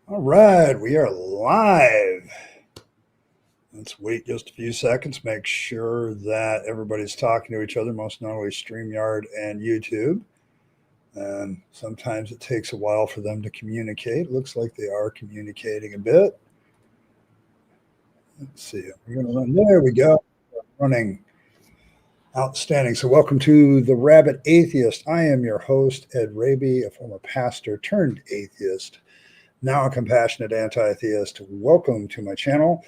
All right, we are live. Let's wait just a few seconds, make sure that everybody's talking to each other, most notably StreamYard and YouTube. And sometimes it takes a while for them to communicate. Looks like they are communicating a bit. Let's see. We're going to run. There we go. Running. Outstanding. So, welcome to the Rabyd Atheist. I am your host, Ed Rabyd, a former pastor turned atheist, now a compassionate anti-theist. Welcome to my channel.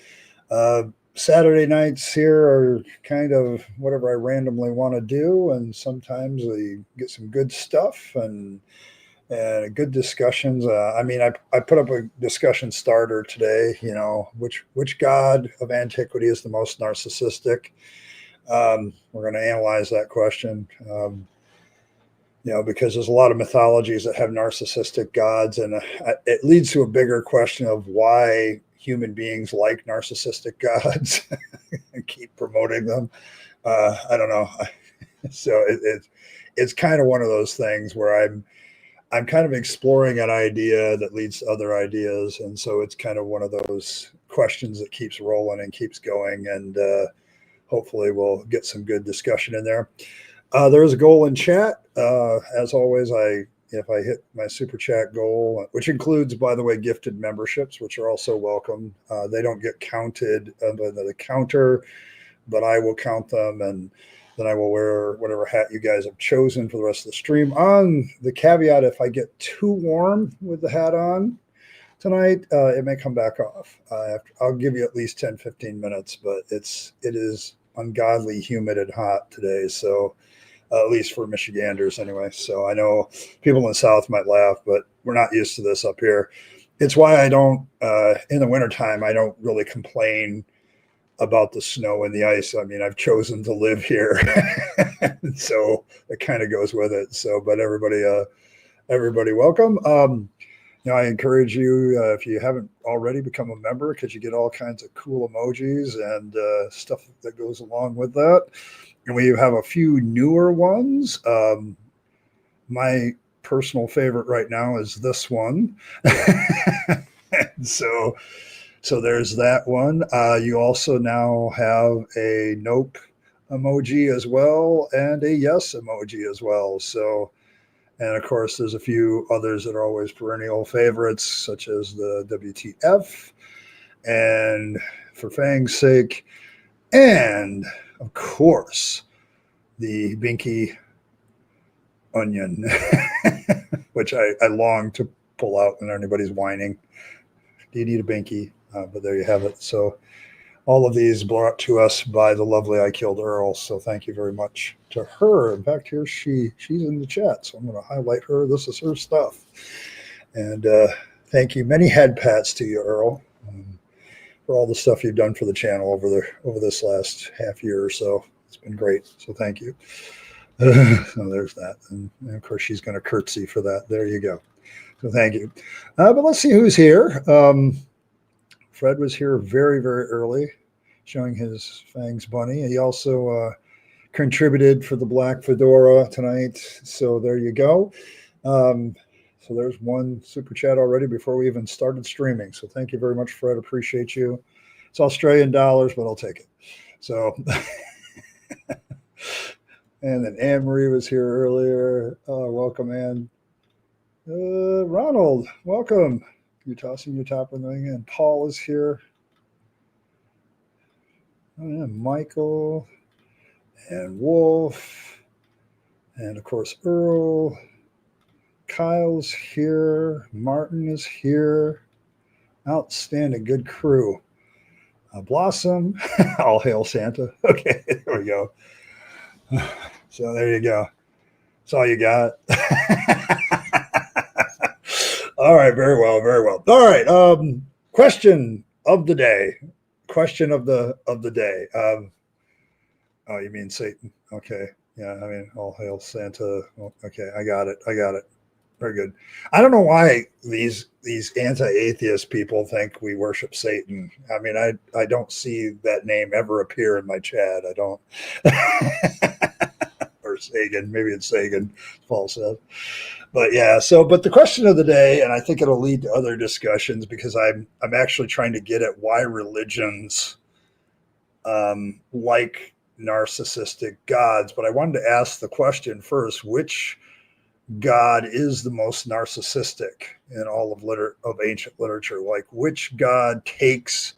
Saturday nights here are kind of whatever I randomly want to do, and sometimes we get some good stuff and good discussions. I put up a discussion starter today. You know, which god of antiquity is the most narcissistic? We're going to analyze that question. Because there's a lot of mythologies that have narcissistic gods, and it leads to a bigger question of why human beings like narcissistic gods and keep promoting them. I don't know. So it's kind of one of those things where I'm kind of exploring an idea that leads to other ideas, and so it's kind of one of those questions that keeps rolling and keeps going, and hopefully we'll get some good discussion in there. There is a goal in chat. As always, if I hit my super chat goal, which includes, by the way, gifted memberships, which are also welcome. They don't get counted under the counter, but I will count them, and then I will wear whatever hat you guys have chosen for the rest of the stream. On the caveat, if I get too warm with the hat on tonight, it may come back off. I'll give you at least 10, 15 minutes, but it is ungodly humid and hot today, so at least for Michiganders anyway. So I know people in the South might laugh, but we're not used to this up here. It's why I don't, in the wintertime, I don't really complain about the snow and the ice. I mean, I've chosen to live here. So it kind of goes with it. So, but everybody welcome. I encourage you, if you haven't already, become a member, because you get all kinds of cool emojis and stuff that goes along with that. And we have a few newer ones. My personal favorite right now is this one. so there's that one. You also now have a nope emoji as well, and a yes emoji as well. So, and of course, there's a few others that are always perennial favorites, such as the WTF, and for Fang's sake, and of course, the Binky onion, which I long to pull out when anybody's whining. Do you need a Binky? But there you have it. So all of these brought to us by the lovely I Killed Earl. So thank you very much to her. In fact, here she's in the chat, so I'm going to highlight her. This is her stuff. And thank you. Many head pats to you, Earl, for all the stuff you've done for the channel over this last half year or so. It's been great. So thank you. So there's that. And of course, she's going to curtsy for that. There you go. So thank you. But let's see who's here. Fred was here very, very early, showing his Fangs bunny. He also contributed for the Black Fedora tonight. So there you go. So there's one super chat already before we even started streaming. So thank you very much, Fred. Appreciate you. It's Australian dollars, but I'll take it. So, and then Anne Marie was here earlier. Welcome, Anne. Ronald, welcome. You're tossing your top of the thing, and Paul is here. Oh, yeah, Michael and Wolf, and of course Earl. Kyle's here. Martin is here. Outstanding, good crew. Blossom, all hail Santa. Okay, there we go. So there you go. That's all you got. All right, very well, very well. All right, question of the day. Question of the day. Oh, you mean Satan? Okay, yeah. I mean, all hail Santa. Okay, I got it. Very good. I don't know why these anti-atheist people think we worship Satan. I mean, I don't see that name ever appear in my chat. I don't. Or Sagan. Maybe it's Sagan, Paul said. But yeah, but the question of the day, and I think it'll lead to other discussions because I'm actually trying to get at why religions like narcissistic gods. But I wanted to ask the question first: which God is the most narcissistic in all of ancient literature? Like, which God takes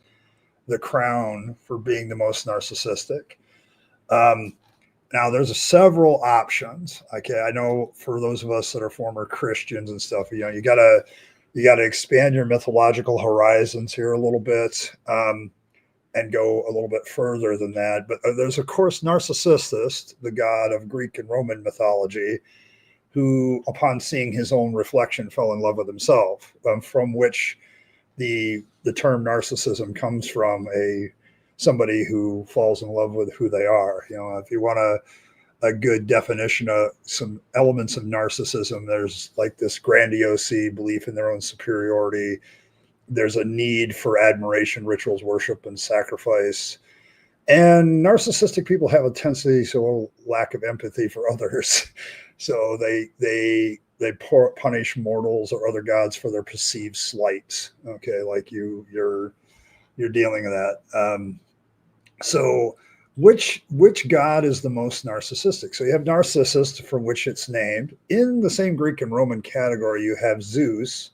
the crown for being the most narcissistic? Now, there's several options. Okay, I know for those of us that are former Christians and stuff, you gotta expand your mythological horizons here a little bit, and go a little bit further than that. But there's, of course, Narcissus, the god of Greek and Roman mythology, who, upon seeing his own reflection, fell in love with himself, from which the term narcissism comes from, somebody who falls in love with who they are. If you want a good definition of some elements of narcissism, there's like this grandiosity, belief in their own superiority. There's a need for admiration, rituals, worship, and sacrifice. And narcissistic people have a tendency to lack of empathy for others. So they punish mortals or other gods for their perceived slights. Okay, like you're dealing with that. So which god is the most narcissistic? So you have Narcissus, from which it's named. In the same Greek and Roman category, you have Zeus,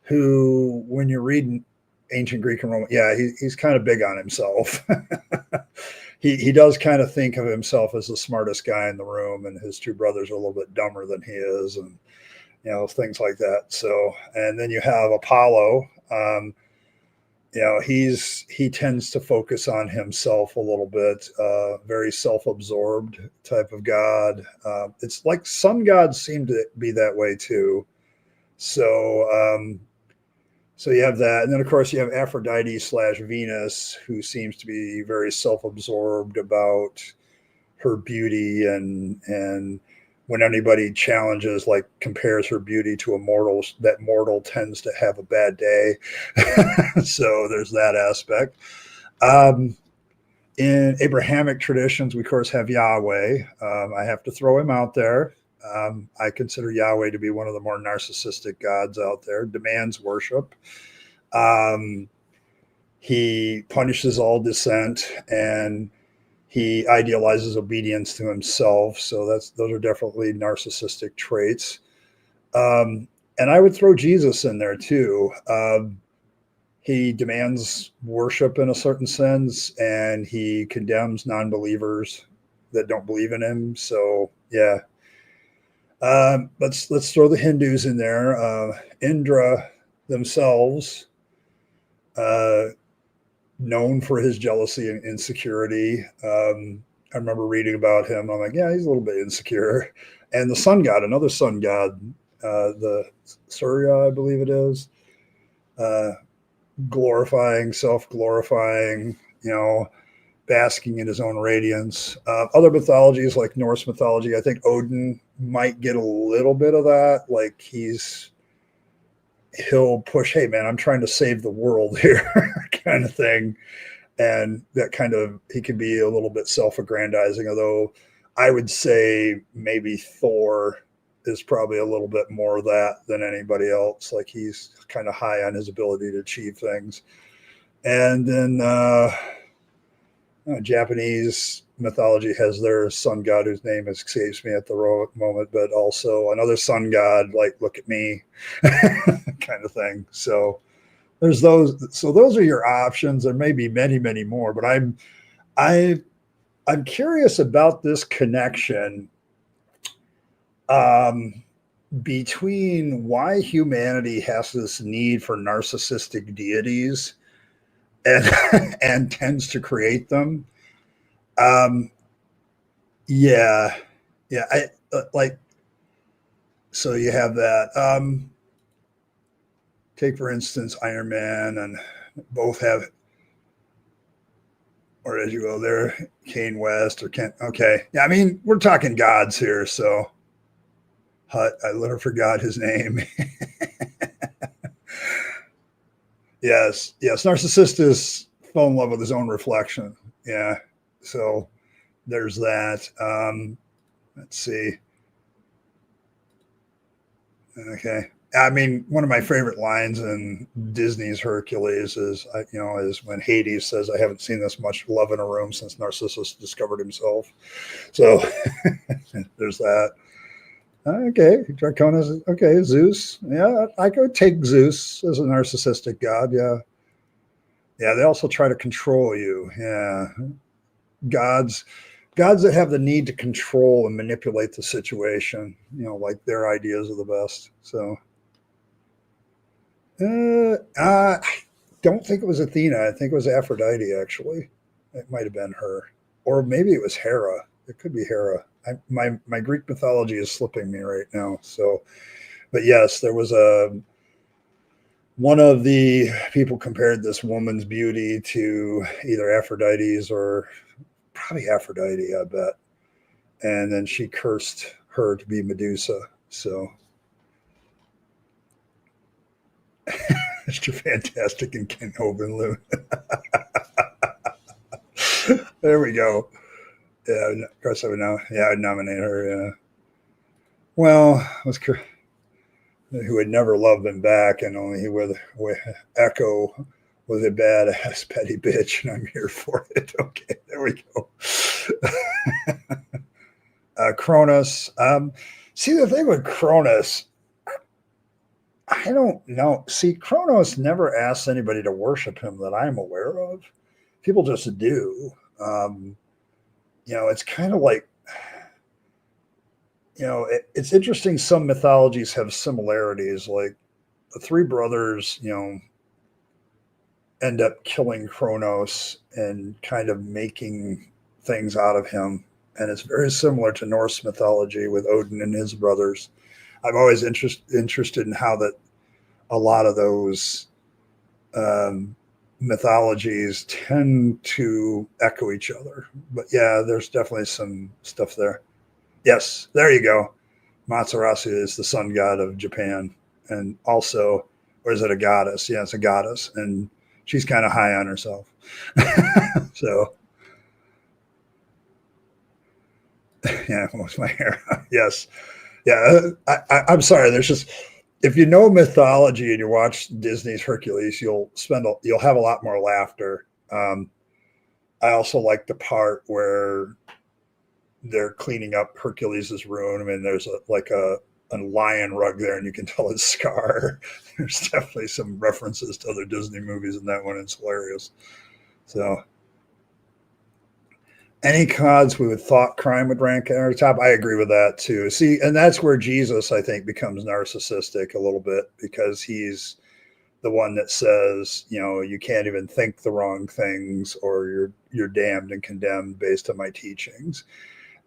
who, when you're reading ancient Greek and Roman, he's kind of big on himself. He does kind of think of himself as the smartest guy in the room, and his two brothers are a little bit dumber than he is, and things like that. So, and then you have Apollo. He tends to focus on himself a little bit, very self-absorbed type of god. It's like sun gods seem to be that way too. So you have that. And then, of course, you have Aphrodite / Venus, who seems to be very self-absorbed about her beauty. And when anybody challenges, like compares her beauty to a mortal, that mortal tends to have a bad day. So there's that aspect. In Abrahamic traditions, we, of course, have Yahweh. I have to throw him out there. I consider Yahweh to be one of the more narcissistic gods out there, demands worship. He punishes all dissent, and he idealizes obedience to himself. So those are definitely narcissistic traits. And I would throw Jesus in there too. He demands worship in a certain sense, and he condemns non-believers that don't believe in him. So yeah. Let's throw the Hindus in there. Indra themselves, known for his jealousy and insecurity. I remember reading about him. I'm like, yeah, he's a little bit insecure. And the sun god, another sun god, the Surya, I believe it is, glorifying, self-glorifying, basking in his own radiance. Other mythologies like Norse mythology, I think Odin might get a little bit of that. Like he'll push, hey man, I'm trying to save the world here kind of thing. And that kind of, he can be a little bit self-aggrandizing, although I would say maybe Thor is probably a little bit more of that than anybody else. Like he's kind of high on his ability to achieve things. And then Japanese mythology has their sun god, whose name escapes me at the moment, but also another sun god, like look at me kind of thing. So there's those. So those are your options. There may be many, many more, but I'm curious about this connection between why humanity has this need for narcissistic deities and tends to create them. Yeah. I like, so you have that. Take, for instance, Iron Man, and both have, or as you go there, Kane West or Kent. Okay. Yeah. I mean, we're talking gods here. So Hut, I literally forgot his name. Yes. Narcissus fell in love with his own reflection. Yeah. So there's that. Let's see. Okay. I mean, one of my favorite lines in Disney's Hercules is when Hades says, "I haven't seen this much love in a room since Narcissus discovered himself." So there's that. Okay, Draconis. Okay, Zeus. Yeah, I could take Zeus as a narcissistic god. Yeah, yeah. They also try to control you. Yeah, gods, gods that have the need to control and manipulate the situation. Like their ideas are the best. So. I don't think it was Athena. I think it was Aphrodite, actually. It might have been her. Or maybe it was Hera. It could be Hera. My Greek mythology is slipping me right now. So, but yes, there was one of the people compared this woman's beauty to either Aphrodite's or probably Aphrodite, I bet. And then she cursed her to be Medusa. So, Mr. Fantastic and Ken Hovenlu. There we go. Yeah, of course I would know. Yeah, I'd nominate her. Yeah. Well, who would never love them back, and only he would echo was a badass petty bitch, and I'm here for it. Okay, there we go. Cronus. See, the thing with Cronus, I don't know. See, Kronos never asks anybody to worship him that I'm aware of. People just do. It's kind of like, it's interesting. Some mythologies have similarities. Like the three brothers, end up killing Kronos and kind of making things out of him. And it's very similar to Norse mythology with Odin and his brothers. I'm always interested in how that a lot of those mythologies tend to echo each other. But yeah, there's definitely some stuff there. Yes, there you go. Matsuratsu is the sun god of Japan. And also, or is it a goddess? Yeah, it's a goddess. And she's kind of high on herself. So, yeah, what's my hair? Yes. Yeah, I'm sorry. There's just, if you know mythology and you watch Disney's Hercules, you'll have a lot more laughter. I also like the part where they're cleaning up Hercules' room, and there's a lion rug there, and you can tell it's Scar. There's definitely some references to other Disney movies in that one. It's hilarious. So, any gods with thought crime would rank at the top. I agree with that too. See, and that's where Jesus, I think, becomes narcissistic a little bit, because he's the one that says, you can't even think the wrong things, or you're damned and condemned based on my teachings.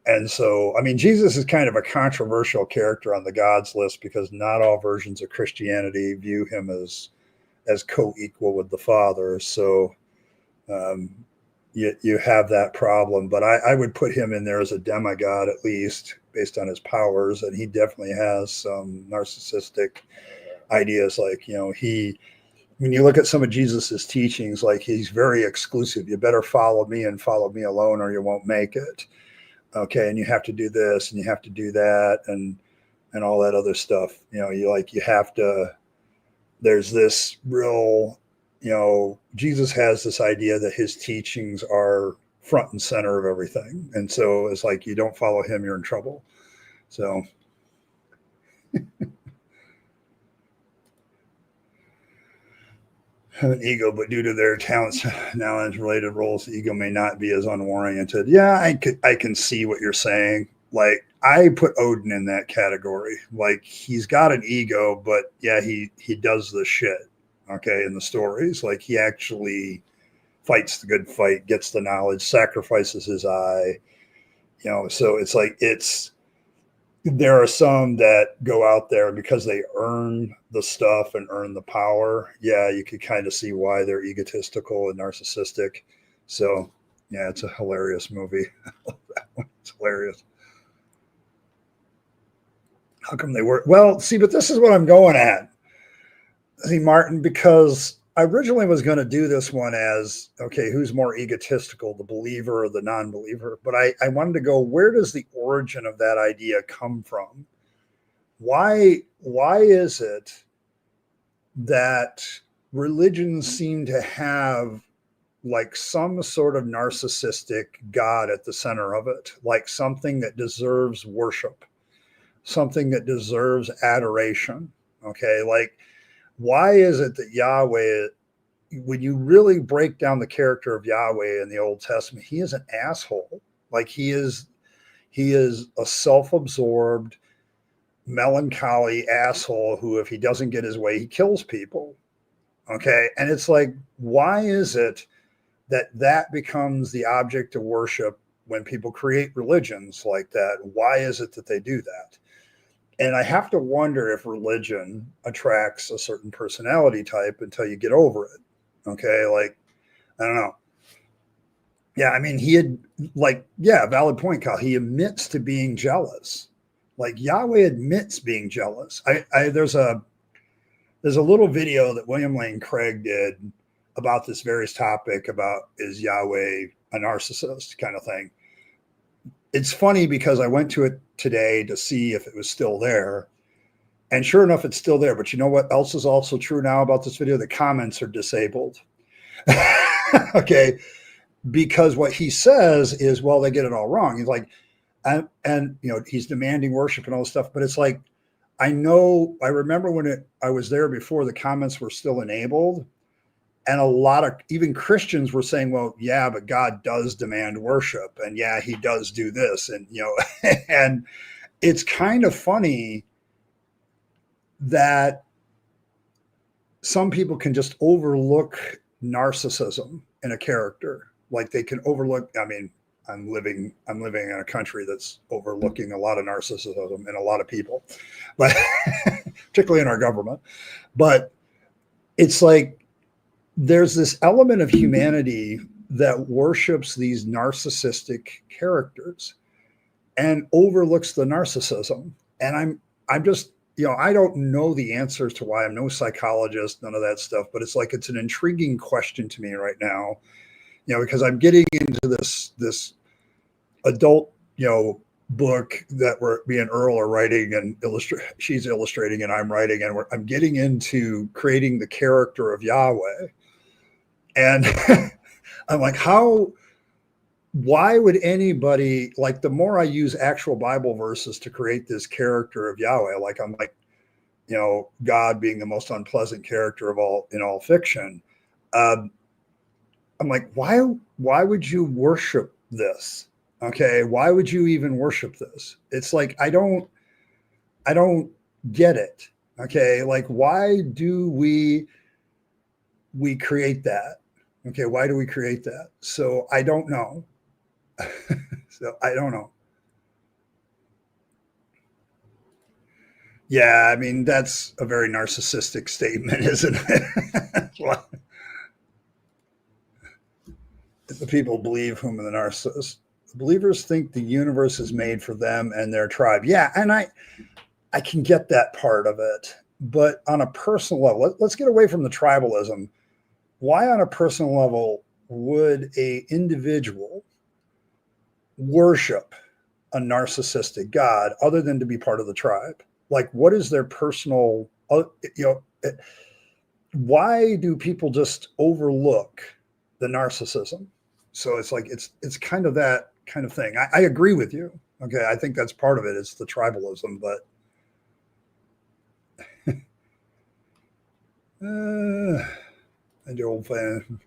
And so, I mean, Jesus is kind of a controversial character on the gods list, because not all versions of Christianity view him as co-equal with the Father. So, you have that problem, but I would put him in there as a demigod, at least based on his powers. And he definitely has some narcissistic ideas. Like, when you look at some of Jesus's teachings, like he's very exclusive. You better follow me and follow me alone, or you won't make it. Okay. And you have to do this and you have to do that. And all that other stuff, you have to, there's this real, Jesus has this idea that his teachings are front and center of everything. And so it's like, you don't follow him, you're in trouble. So have an ego, but due to their talents, knowledge, related roles, the ego may not be as unoriented. Yeah, I can see what you're saying. Like, I put Odin in that category. Like, he's got an ego, but yeah, he does the shit. Okay, in the stories, like he actually fights the good fight, gets the knowledge, sacrifices his eye. So it's like there are some that go out there because they earn the stuff and earn the power. Yeah, you could kind of see why they're egotistical and narcissistic. So yeah, it's a hilarious movie. It's hilarious. How come they work? Well, see, but this is what I'm going at. See, Martin, because I originally was going to do this one as, okay, who's more egotistical, the believer or the non-believer? But I wanted to go, where does the origin of that idea come from? Why is it that religions seem to have like some sort of narcissistic God at the center of it, like something that deserves worship, something that deserves adoration? Okay, like why is it that Yahweh, when you really break down the character of Yahweh in the Old Testament, he is an asshole. Like he is a self-absorbed, melancholy asshole who, if he doesn't get his way, he kills people. Okay. And it's like, why is it that that becomes the object of worship when people create religions like that? Why is it that they do that? And I have to wonder if religion attracts a certain personality type until you get over it. Okay. Like, I don't know. Yeah. I mean, he had, like, yeah, valid point, Kyle. He admits to being jealous. Like Yahweh admits being jealous. There's a little video that William Lane Craig did about this various topic about, is Yahweh a narcissist kind of thing. It's funny because I went to it today to see if it was still there. And sure enough, it's still there. But you know what else is also true now about this video? The comments are disabled. Okay. Because what he says is, well, they get it all wrong. He's like, and you know, he's demanding worship and all this stuff. But it's like, I remember when I was there before, the comments were still enabled. And a lot of even Christians were saying, well, yeah, but God does demand worship. And yeah, he does do this. And, you know, and it's kind of funny that some people can just overlook narcissism in a character. Like they can overlook, I mean, I'm living in a country that's overlooking a lot of narcissism in a lot of people, but particularly in our government. But it's like, there's this element of humanity that worships these narcissistic characters and overlooks the narcissism. And I'm just, you know, I don't know the answers to why. I'm no psychologist, none of that stuff, but it's like, it's an intriguing question to me right now, you know, because I'm getting into this adult, you know, book that me and Earl are writing, and she's illustrating and I'm writing, and I'm getting into creating the character of Yahweh. And I'm like, why would anybody, like, the more I use actual Bible verses to create this character of Yahweh, like, I'm like, you know, God being the most unpleasant character of all in all fiction. I'm like, why would you worship this? Okay. Why would you even worship this? It's like, I don't get it. Okay. Like, why do we create that? Okay, why do we create that? So I don't know. So I don't know. Yeah, I mean, that's a very narcissistic statement, isn't it? Well, the people believe whom are the narcissists. The believers think the universe is made for them and their tribe. Yeah, and I can get that part of it. But on a personal level, let's get away from the tribalism. Why on a personal level would a individual worship a narcissistic God other than to be part of the tribe? Like, what is their personal, you know, why do people just overlook the narcissism? So it's like, it's kind of that kind of thing. I agree with you. Okay. I think that's part of it. It's the tribalism, but and the old fan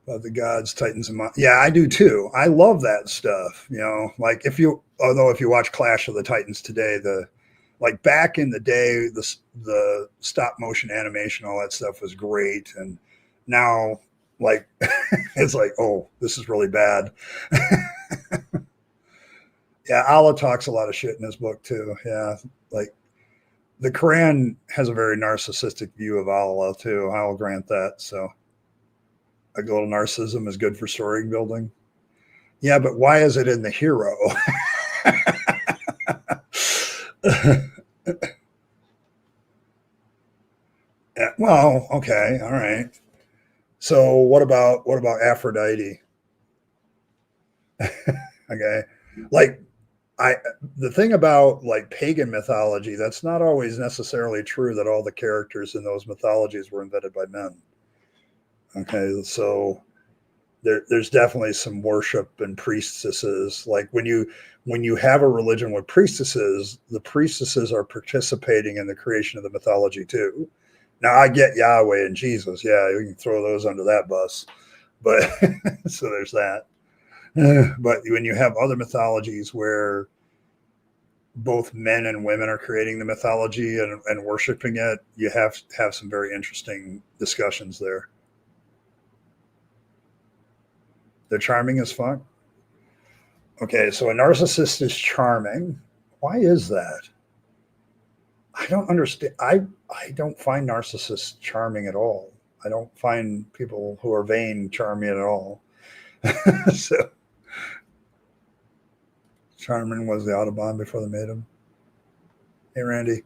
of the gods, titans, and yeah, I do too. I love that stuff. You know, like if you watch Clash of the Titans today, like back in the day, the stop motion animation, all that stuff was great, and now like it's like, oh, this is really bad. Yeah, Allah talks a lot of shit in his book too. Yeah, like the Quran has a very narcissistic view of Allah too. I'll grant that. So a little narcissism is good for story building. Yeah, but why is it in the hero? Well, okay, all right. So what about Aphrodite? Okay, like I the thing about like pagan mythology, that's not always necessarily true that all the characters in those mythologies were invented by men. Okay, so there's definitely some worship and priestesses. Like when you have a religion with priestesses, the priestesses are participating in the creation of the mythology too. Now I get Yahweh and Jesus, yeah, you can throw those under that bus, but so there's that. But when you have other mythologies where both men and women are creating the mythology and worshiping it, you have to have some very interesting discussions there. They're charming as fuck. Okay, so a narcissist is charming. Why is that? I don't understand. I don't find narcissists charming at all. I don't find people who are vain charming at all. So Charmin was the Autobahn before they made him. Hey Randy.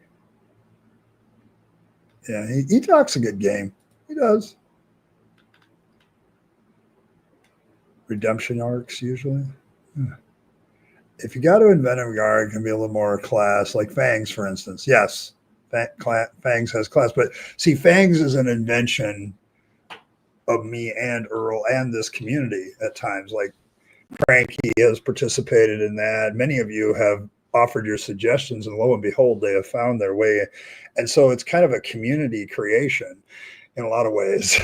Yeah, he talks a good game. He does. Redemption arcs usually. If you got to invent a guard, it can be a little more class, like Fangs, for instance. Yes, Fangs has class, but see, Fangs is an invention of me and Earl and this community at times. Like Frankie has participated in that. Many of you have offered your suggestions, and lo and behold, they have found their way. And so it's kind of a community creation in a lot of ways.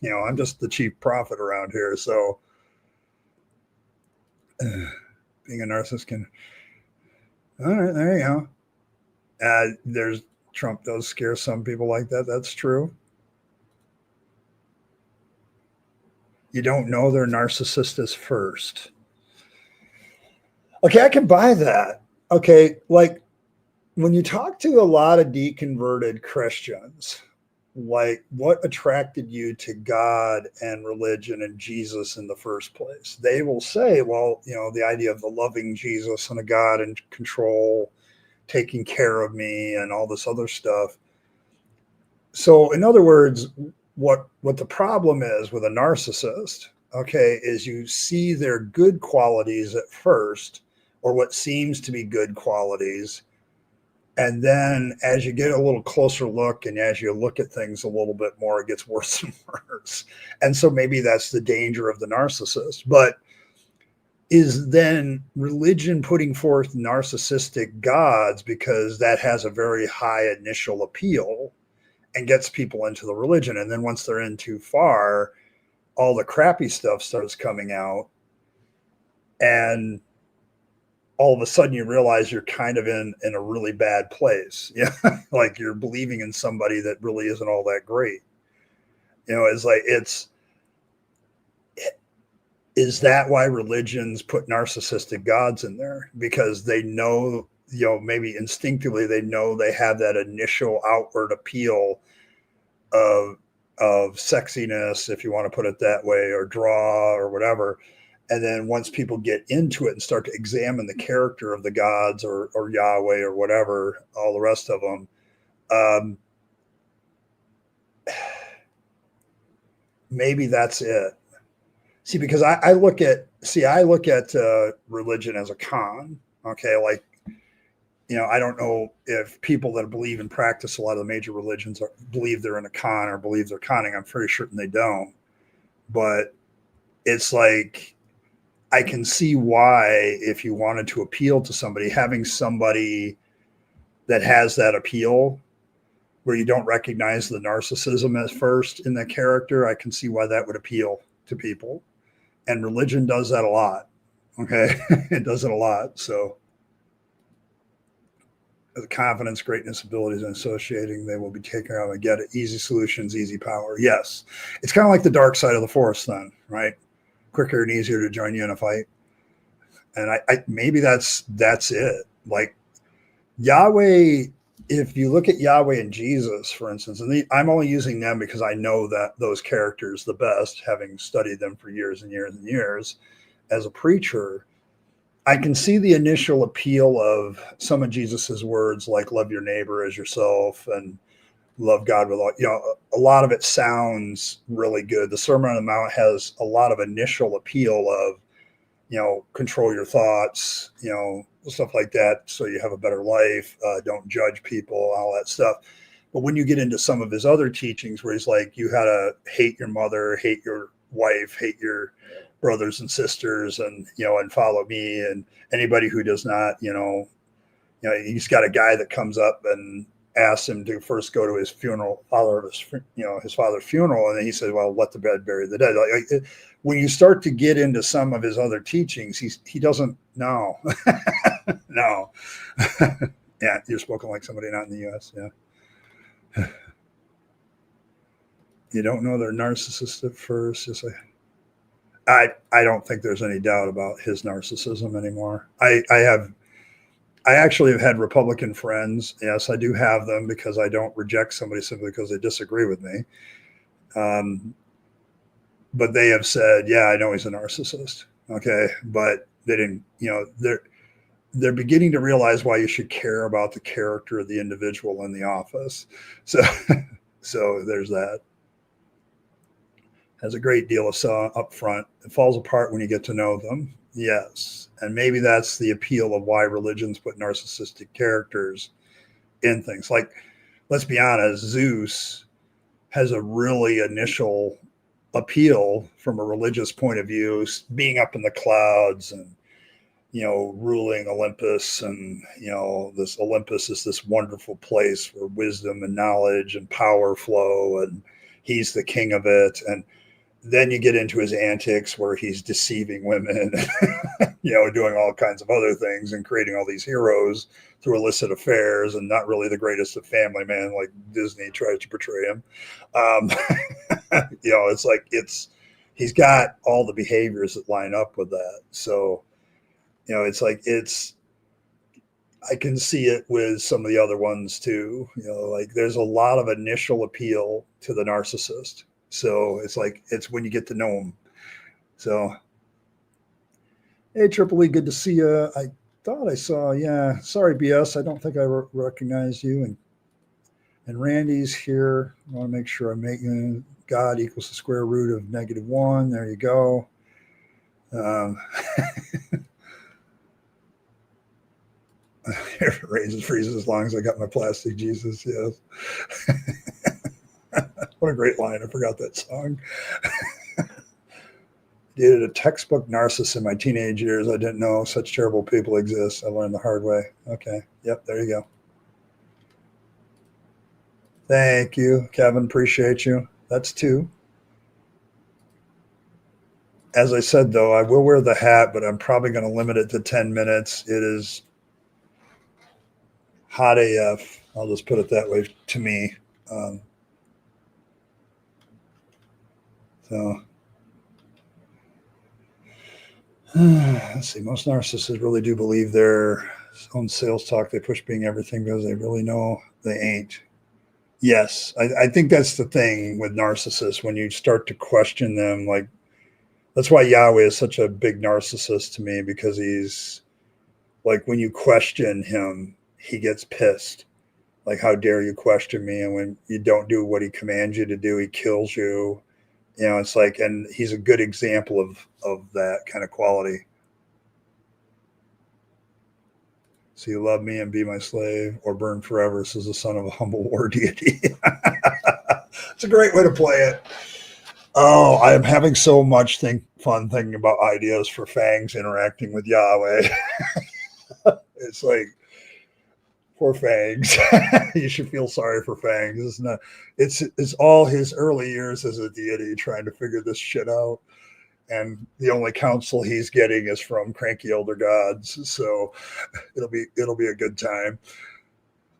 I'm just the chief prophet around here. So being a narcissist can, all right, there you go. There's Trump does scare some people like that. That's true. You don't know they're narcissists first. Okay, I can buy that. Okay, like when you talk to a lot of deconverted Christians, like what attracted you to God and religion and Jesus in the first place? They will say, well, the idea of the loving Jesus and a God in control, taking care of me and all this other stuff. So in other words, what the problem is with a narcissist, okay, is you see their good qualities at first, or what seems to be good qualities, and then as you get a little closer look and as you look at things a little bit more, it gets worse and worse. And so maybe that's the danger of the narcissist. But is then religion putting forth narcissistic gods because that has a very high initial appeal and gets people into the religion? And then once they're in too far, all the crappy stuff starts coming out. And all of a sudden you realize you're kind of in a really bad place. Yeah. Like you're believing in somebody that really isn't all that great. It's like, is that why religions put narcissistic gods in there? Because they know, maybe instinctively they know they have that initial outward appeal of sexiness, if you want to put it that way, or draw or whatever. And then once people get into it and start to examine the character of the gods or Yahweh or whatever, all the rest of them, maybe that's it. See, because I look at religion as a con. Okay, like I don't know if people that believe and practice a lot of the major religions believe they're in a con or believe they're conning. I'm pretty certain they don't. But it's like I can see why, if you wanted to appeal to somebody, having somebody that has that appeal where you don't recognize the narcissism at first in the character, I can see why that would appeal to people. And religion does that a lot. Okay. It does it a lot. So the confidence, greatness, abilities, and associating, they will be taken out. I get it. Easy solutions, easy power. Yes. It's kind of like the dark side of the force then, right? Quicker and easier to join you in a fight. And I maybe that's it. Like Yahweh, if you look at Yahweh and Jesus, for instance, and I'm only using them because I know that those characters the best, having studied them for years and years and years as a preacher, I can see the initial appeal of some of Jesus's words, like love your neighbor as yourself, and love God with all, a lot of it sounds really good. The Sermon on the Mount has a lot of initial appeal of, control your thoughts, stuff like that. So you have a better life. Don't judge people, all that stuff. But when you get into some of his other teachings where he's like, you had to hate your mother, hate your wife, hate your brothers and sisters, and, and follow me, and anybody who does not, he's got a guy that comes up and asks him to first go to his funeral, his father's funeral. And then he said, well, let the dead bury the dead. Like, when you start to get into some of his other teachings, he doesn't know. No. Yeah, you're spoken like somebody not in the U.S. Yeah. You don't know they're narcissists at first. Just like, I don't think there's any doubt about his narcissism anymore. I actually have had Republican friends. Yes, I do have them, because I don't reject somebody simply because they disagree with me. But they have said, yeah, I know he's a narcissist. Okay. But they didn't, they're beginning to realize why you should care about the character of the individual in the office. So, so there's that. Has a great deal of up front. It falls apart when you get to know them. Yes. And maybe that's the appeal of why religions put narcissistic characters in things. Like, let's be honest, Zeus has a really initial appeal from a religious point of view, being up in the clouds and, ruling Olympus. And, this Olympus is this wonderful place where wisdom and knowledge and power flow, and he's the king of it. And then you get into his antics where he's deceiving women, doing all kinds of other things and creating all these heroes through illicit affairs, and not really the greatest of family man like Disney tries to portray him. It's like he's got all the behaviors that line up with that. So, it's like I can see it with some of the other ones too. Like there's a lot of initial appeal to the narcissist. So it's when you get to know them. So, hey, Triple E, good to see you. I thought I saw, yeah, sorry, BS. I don't think I recognize you. And Randy's here. I want to make sure I'm making God equals the square root of -1. There you go. Raises, freezes as long as I got my plastic Jesus. Yes. What a great line. I forgot that song. Dated a textbook narcissist in my teenage years. I didn't know such terrible people exist. I learned the hard way. Okay. Yep. There you go. Thank you, Kevin. Appreciate you. That's 2. As I said, though, I will wear the hat, but I'm probably going to limit it to 10 minutes. It is hot AF. I'll just put it that way to me. So let's see. Most narcissists really do believe their own sales talk. They push being everything because they really know they ain't. Yes, I think that's the thing with narcissists. When you start to question them, like, that's why Yahweh is such a big narcissist to me, because he's like, when you question him, he gets pissed. Like, how dare you question me? And when you don't do what he commands you to do, he kills you. It's like, and he's a good example of that kind of quality. So you love me and be my slave, or burn forever, says the son of a humble war deity. It's a great way to play it. Oh, I am having so much fun thinking about ideas for Fangs interacting with Yahweh. It's like, poor Fangs. You should feel sorry for Fangs. It's all his early years as a deity trying to figure this shit out. And the only counsel he's getting is from cranky elder gods. So it'll be a good time.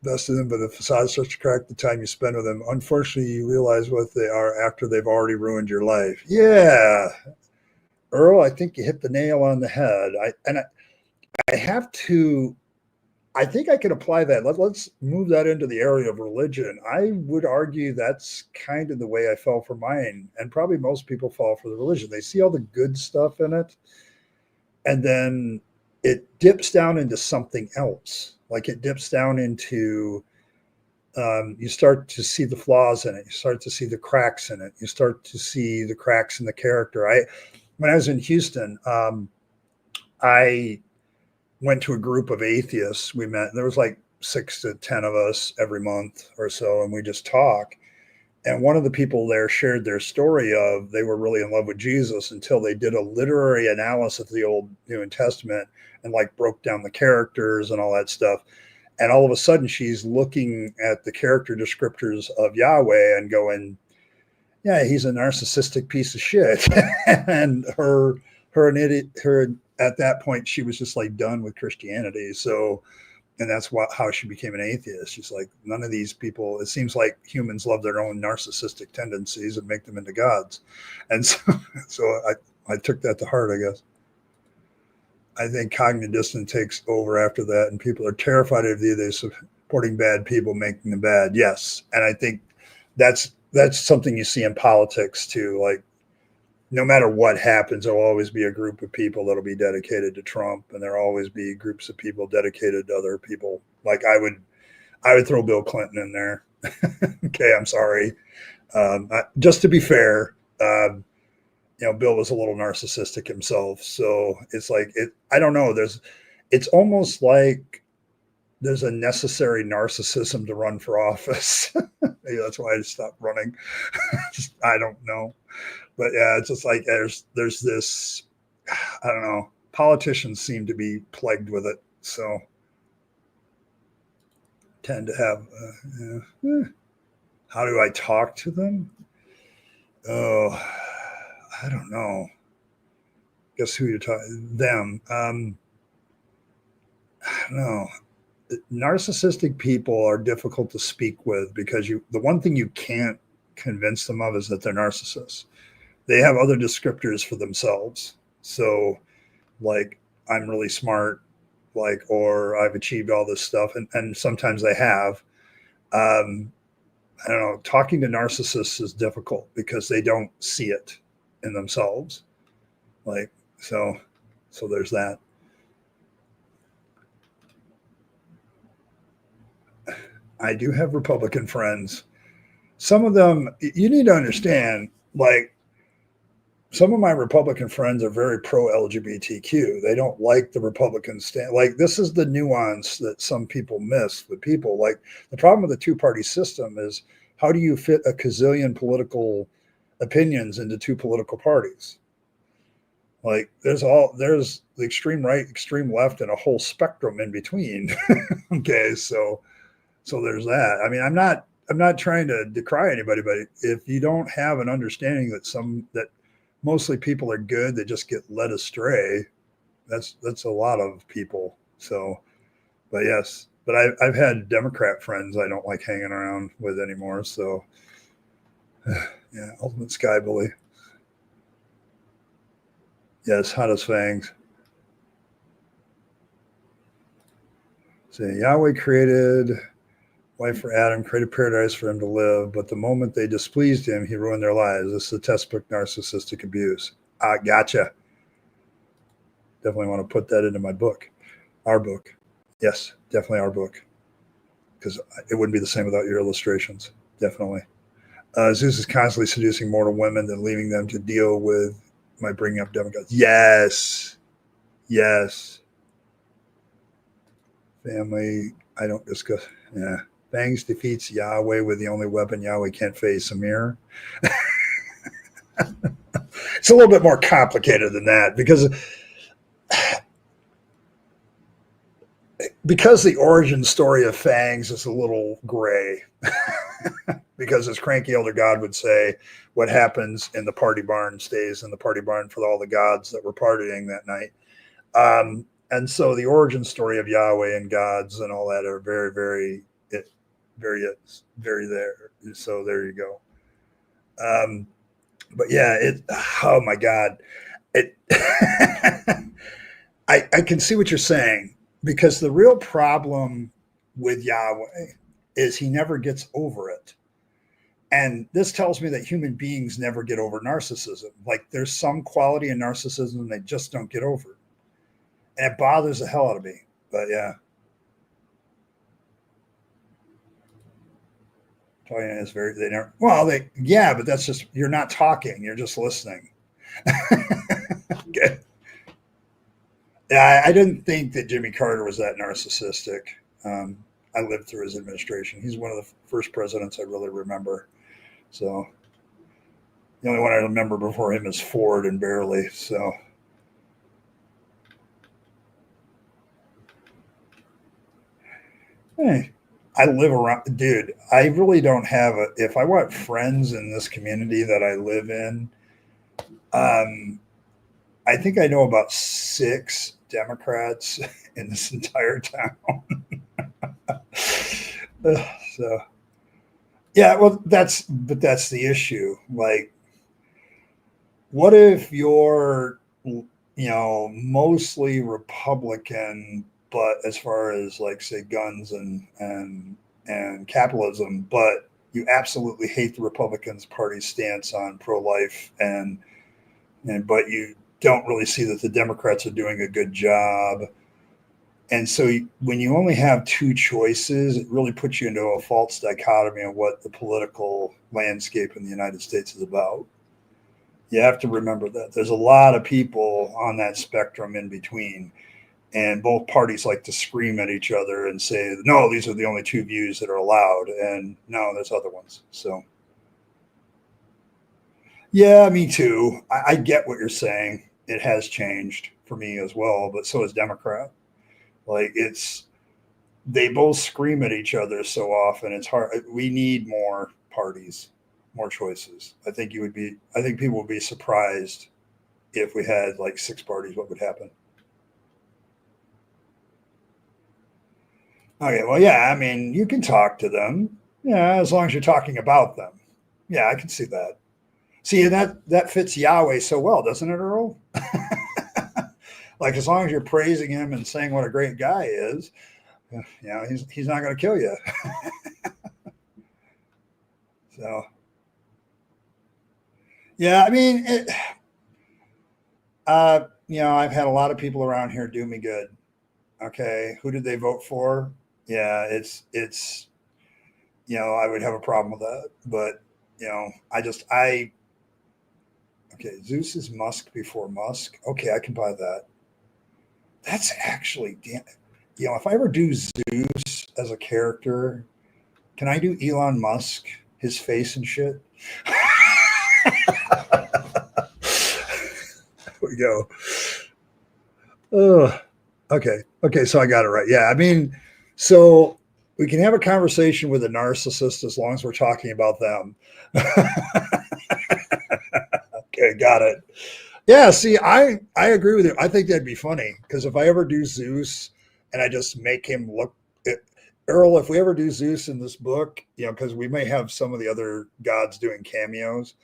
Best of them, but the facade starts to crack the time you spend with them. Unfortunately, you realize what they are after they've already ruined your life. Yeah. Earl, I think you hit the nail on the head. I think I can apply that. Let's move that into the area of religion. I would argue that's kind of the way I fell for mine, and probably most people fall for the religion. They see all the good stuff in it, and then it dips down into something else. Like, it dips down into you start to see the flaws in it. You start to see the cracks in it. You start to see the cracks in the character. When I was in Houston, I went to a group of atheists. We met. There was like 6 to 10 of us every month or so, and we just talk. And one of the people there shared their story of they were really in love with Jesus until they did a literary analysis of the Old New Testament and like broke down the characters and all that stuff. And all of a sudden she's looking at the character descriptors of Yahweh and going, yeah, he's a narcissistic piece of shit. And her an idiot, her at that point, she was just like done with Christianity. So, and that's how she became an atheist. She's like, none of these people, it seems like humans love their own narcissistic tendencies and make them into gods. And so I took that to heart, I guess. I think cognitive dissonance takes over after that, and people are terrified of the idea of supporting bad people, making them bad. Yes. And I think that's something you see in politics too. Like, no matter what happens, there'll always be a group of people that'll be dedicated to Trump, and there'll always be groups of people dedicated to other people. Like I would throw Bill Clinton in there. Okay, I'm sorry. Just to be fair, Bill was a little narcissistic himself, so it's like I don't know. It's almost like there's a necessary narcissism to run for office. Maybe that's why I stopped running. I don't know. But yeah, it's just like there's this, I don't know, politicians seem to be plagued with it. So tend to have, how do I talk to them? Oh, I don't know. Guess who you're talking, them. I don't know. Narcissistic people are difficult to speak with because the one thing you can't convince them of is that they're narcissists. They have other descriptors for themselves. So like, I'm really smart, like, or I've achieved all this stuff. And sometimes they have. I don't know, talking to narcissists is difficult because they don't see it in themselves. Like, so there's that. I do have Republican friends. Some of them, you need to understand, like, some of my Republican friends are very pro LGBTQ. They don't like the Republican stand. Like, this is the nuance that some people miss. But people, like, the problem with the two-party system is how do you fit a gazillion political opinions into two political parties? Like, there's the extreme right, extreme left, and a whole spectrum in between. Okay, so there's that. I mean, I'm not trying to decry anybody, but if you don't have an understanding that mostly people are good, they just get led astray. That's a lot of people. So, but yes, but I've had Democrat friends I don't like hanging around with anymore. So, yeah, ultimate sky bully. Yes, hot as fangs. So Yahweh created wife for Adam, created paradise for him to live, but the moment they displeased him, he ruined their lives. This is a textbook narcissistic abuse. Gotcha. Definitely want to put that into my book. Our book. Yes, definitely our book. Because it wouldn't be the same without your illustrations. Definitely. Zeus is constantly seducing mortal women and leaving them to deal with my bringing up demigods. Yes. Yes. Family, I don't discuss. Yeah. Bangs defeats Yahweh with the only weapon Yahweh can't face, a mirror. It's a little bit more complicated than that because the origin story of Fangs is a little gray. Because as cranky elder God would say, what happens in the party barn stays in the party barn for all the gods that were partying that night. And so the origin story of Yahweh and gods and all that are very, very, very there. So there you go. But yeah, oh my God. I can see what you're saying, because the real problem with Yahweh is he never gets over it. And this tells me that human beings never get over narcissism. Like, there's some quality in narcissism they just don't get over. And it bothers the hell out of me. But yeah. Talking is very, they never, well, yeah, but that's just, you're not talking, you're just listening. Okay. Yeah, I didn't think that Jimmy Carter was that narcissistic. I lived through his administration. He's one of the first presidents I really remember. So the only one I remember before him is Ford, and barely. So, hey, I live around, dude. I really don't have a. If I want friends in this community that I live in, um, I think I know about 6 Democrats in this entire town. So, yeah, well, that's the issue. Like, what if you're, mostly Republican, but as far as, like, say, guns and capitalism, but you absolutely hate the Republicans Party's stance on pro-life, and but you don't really see that the Democrats are doing a good job. And so when you only have two choices, it really puts you into a false dichotomy of what the political landscape in the United States is about. You have to remember that there's a lot of people on that spectrum in between, and both parties like to scream at each other and say, no, these are the only two views that are allowed, and no, there's other ones. So, yeah, me too. I get what you're saying. It has changed for me as well, but so has Democrat. Like, they both scream at each other so often. It's hard. We need more parties, more choices. I think people would be surprised if we had like 6 parties, what would happen? Okay, well, yeah, I mean, you can talk to them. Yeah, as long as you're talking about them. Yeah, I can see that. See, that fits Yahweh so well, doesn't it, Earl? Like, as long as you're praising him and saying what a great guy is, he's not going to kill you. So, yeah, I mean, I've had a lot of people around here do me good. Okay, who did they vote for? Yeah, it's I would have a problem with that, but I okay. Zeus is Musk before Musk. Okay, I can buy that. That's actually damn. If I ever do Zeus as a character, can I do Elon Musk, his face and shit? There we go. Oh, okay. Okay, so I got it right. Yeah, I mean, so we can have a conversation with a narcissist as long as we're talking about them. Okay, got it. Yeah, see, I agree with you. I think that'd be funny because if I ever do Zeus and I just make him look, Earl, if we ever do Zeus in this book, because we may have some of the other gods doing cameos.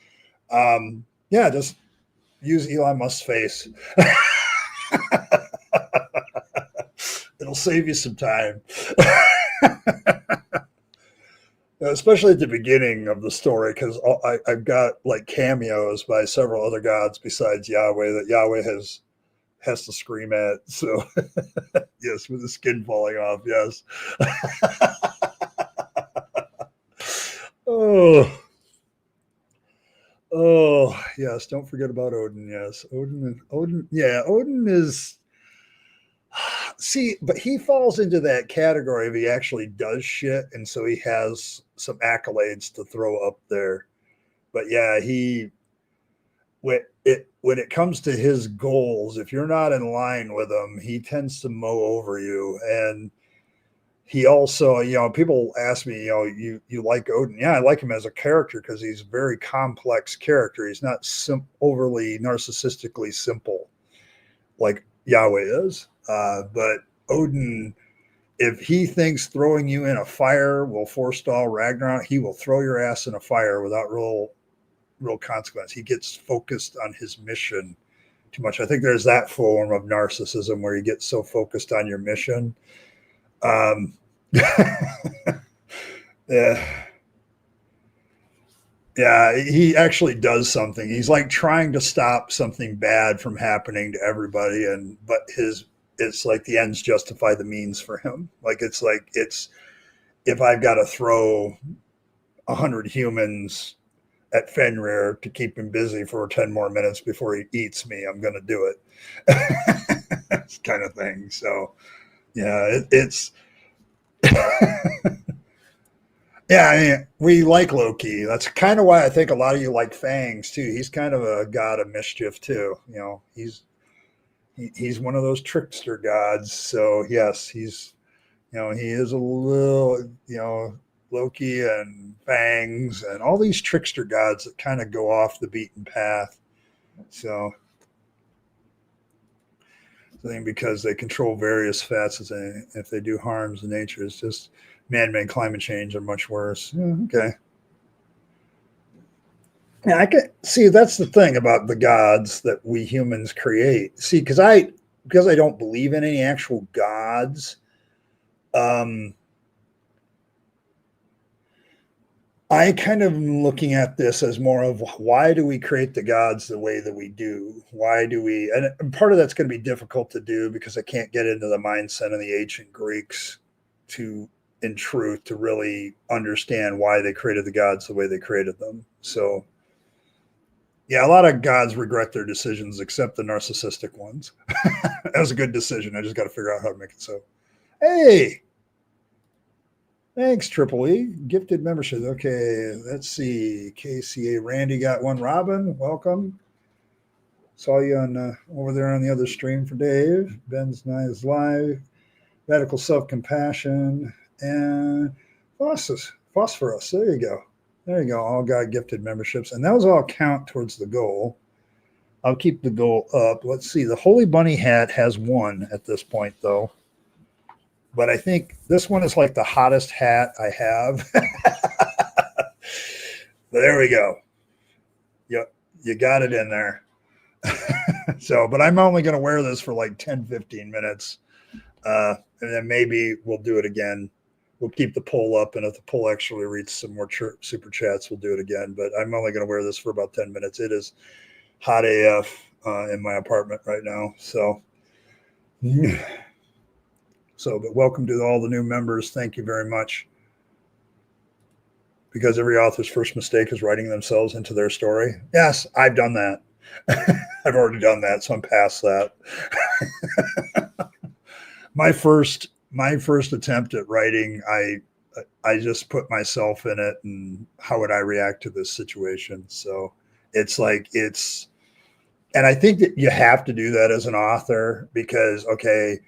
Yeah, just use Elon Musk's face. It'll save you some time. Especially at the beginning of the story, because I've got like cameos by several other gods besides Yahweh that Yahweh has to scream at. So, yes, with the skin falling off. Yes. Oh, oh, yes. Don't forget about Odin. Yes, Odin. Yeah, Odin is. See, but he falls into that category of he actually does shit, and so he has some accolades to throw up there. But yeah, when it comes to his goals, if you're not in line with him, he tends to mow over you. And he also, people ask me, you like Odin? Yeah, I like him as a character because he's a very complex character. He's not overly narcissistically simple like Yahweh is. But Odin, if he thinks throwing you in a fire will forestall Ragnarok, he will throw your ass in a fire without real consequence. He gets focused on his mission too much. I think there's that form of narcissism where you get so focused on your mission. Um, yeah, yeah, he actually does something. He's like trying to stop something bad from happening to everybody, but it's like the ends justify the means for him. Like it's if I've got to throw 100 humans at Fenrir to keep him busy for 10 more minutes before he eats me, I'm going to do it. Kind of thing. So, yeah, it's yeah, I mean, we like Loki. That's kind of why I think a lot of you like Fangs too. He's kind of a god of mischief too. He's one of those trickster gods. So yes, he is a little, Loki and Fangs and all these trickster gods that kind of go off the beaten path. So I think because they control various facets, and if they do harms to nature, it's just man-made climate change are much worse. Yeah, okay. Yeah, I can see that's the thing about the gods that we humans create. See, because I don't believe in any actual gods. I kind of am looking at this as more of why do we create the gods the way that we do? Why do we? And part of that's going to be difficult to do because I can't get into the mindset of the ancient Greeks in truth, to really understand why they created the gods the way they created them. So, yeah, a lot of gods regret their decisions, except the narcissistic ones. That was a good decision. I just got to figure out how to make it so. Hey. Thanks, Triple E. Gifted membership. Okay, let's see. KCA Randy got one. Robin, welcome. Saw you on over there on the other stream for Dave. Ben's Nice Live. Radical Self-Compassion. And Phosphorus. There you go. There you go. All got gifted memberships. And those all count towards the goal. I'll keep the goal up. Let's see. The Holy Bunny hat has one at this point, though. But I think this one is like the hottest hat I have. There we go. You got it in there. So, but I'm only going to wear this for like 10, 15 minutes. And then maybe we'll do it again. We'll keep the poll up. And if the poll actually reads some more super chats, we'll do it again. But I'm only going to wear this for about 10 minutes. It is hot AF in my apartment right now. So, but welcome to all the new members. Thank you very much. Because every author's first mistake is writing themselves into their story. Yes, I've done that. I've already done that, so I'm past that. My first attempt at writing, I just put myself in it and how would I react to this situation. So and I think that you have to do that as an author because, okay,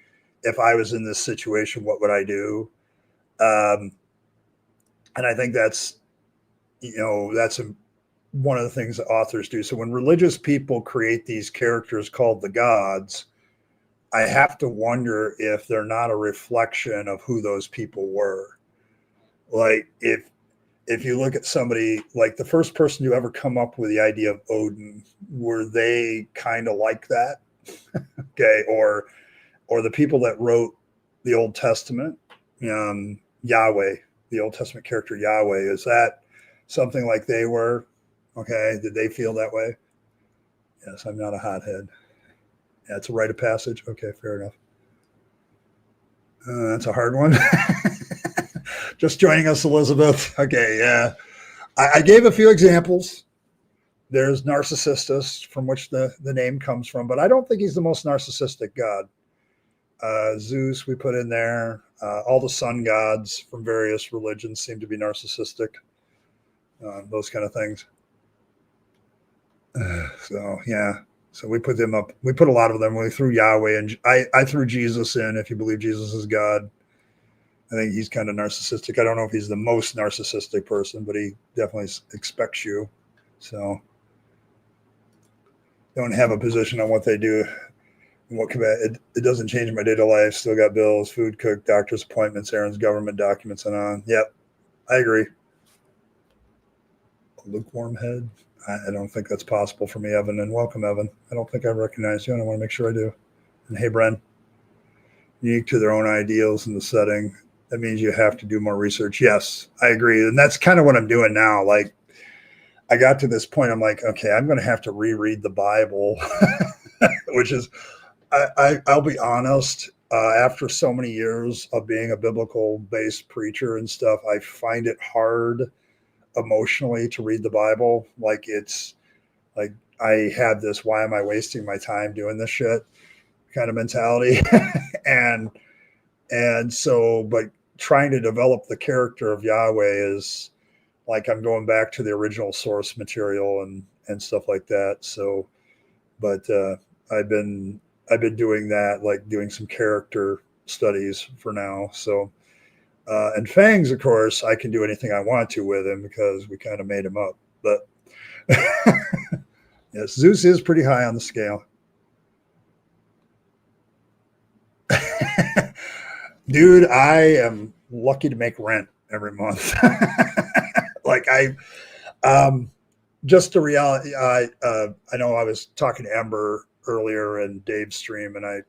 if I was in this situation, what would I do? And I think that's one of the things that authors do. So when religious people create these characters called the gods, I have to wonder if they're not a reflection of who those people were. Like if you look at somebody like the first person to ever come up with the idea of Odin, were they kind of like that? Okay. Or the people that wrote the Old Testament, Yahweh, the Old Testament character Yahweh, is that something like they were? Okay, did they feel that way? Yes, I'm not a hothead. Yeah, it's a rite of passage. Okay, fair enough. That's a hard one. Just joining us, Elizabeth. Okay, yeah. I gave a few examples. There's Narcissistus, from which the name comes from, but I don't think he's the most narcissistic god. Zeus we put in there. All the sun gods from various religions seem to be narcissistic. Those kind of things. So yeah. So we put them up. We put a lot of them. We threw Yahweh and I threw Jesus in. If you believe Jesus is God, I think he's kind of narcissistic. I don't know if he's the most narcissistic person, but he definitely expects you. So don't have a position on what they do. What it doesn't change my day-to-day life. Still got bills, food cooked, doctor's appointments, errands, government documents, and on. Yep, I agree. A lukewarm head. I don't think that's possible for me, Evan. And welcome, Evan. I don't think I recognize you, and I want to make sure I do. And hey, Bren. Unique to their own ideals in the setting. That means you have to do more research. Yes, I agree, and that's kind of what I'm doing now. Like, I got to this point. I'm like, okay, I'm going to have to reread the Bible, which is. I'll be honest, after so many years of being a biblical-based preacher and stuff, I find it hard emotionally to read the Bible. Like it's like I have this why am I wasting my time doing this shit kind of mentality. and so but trying to develop the character of Yahweh is like I'm going back to the original source material and stuff like that. So but I've been doing that, like doing some character studies for now. So and Fangs, of course, I can do anything I want to with him because we kind of made him up. But yes, Zeus is pretty high on the scale. Dude, I am lucky to make rent every month. Like just the reality. I know I was talking to Ember earlier in Dave's stream, and I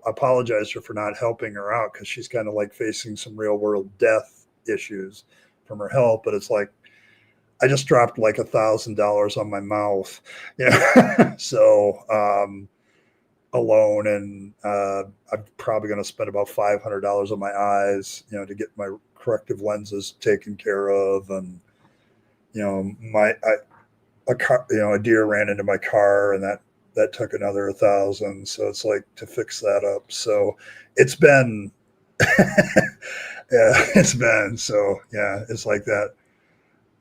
apologize for not helping her out because she's kind of like facing some real world death issues from her health. But it's like I just dropped like $1,000 on my mouth, yeah. So alone, and I'm probably going to spend about $500 on my eyes, to get my corrective lenses taken care of, and a deer ran into my car, and that took another 1,000. So it's like to fix that up. So it's been, yeah, it's like that.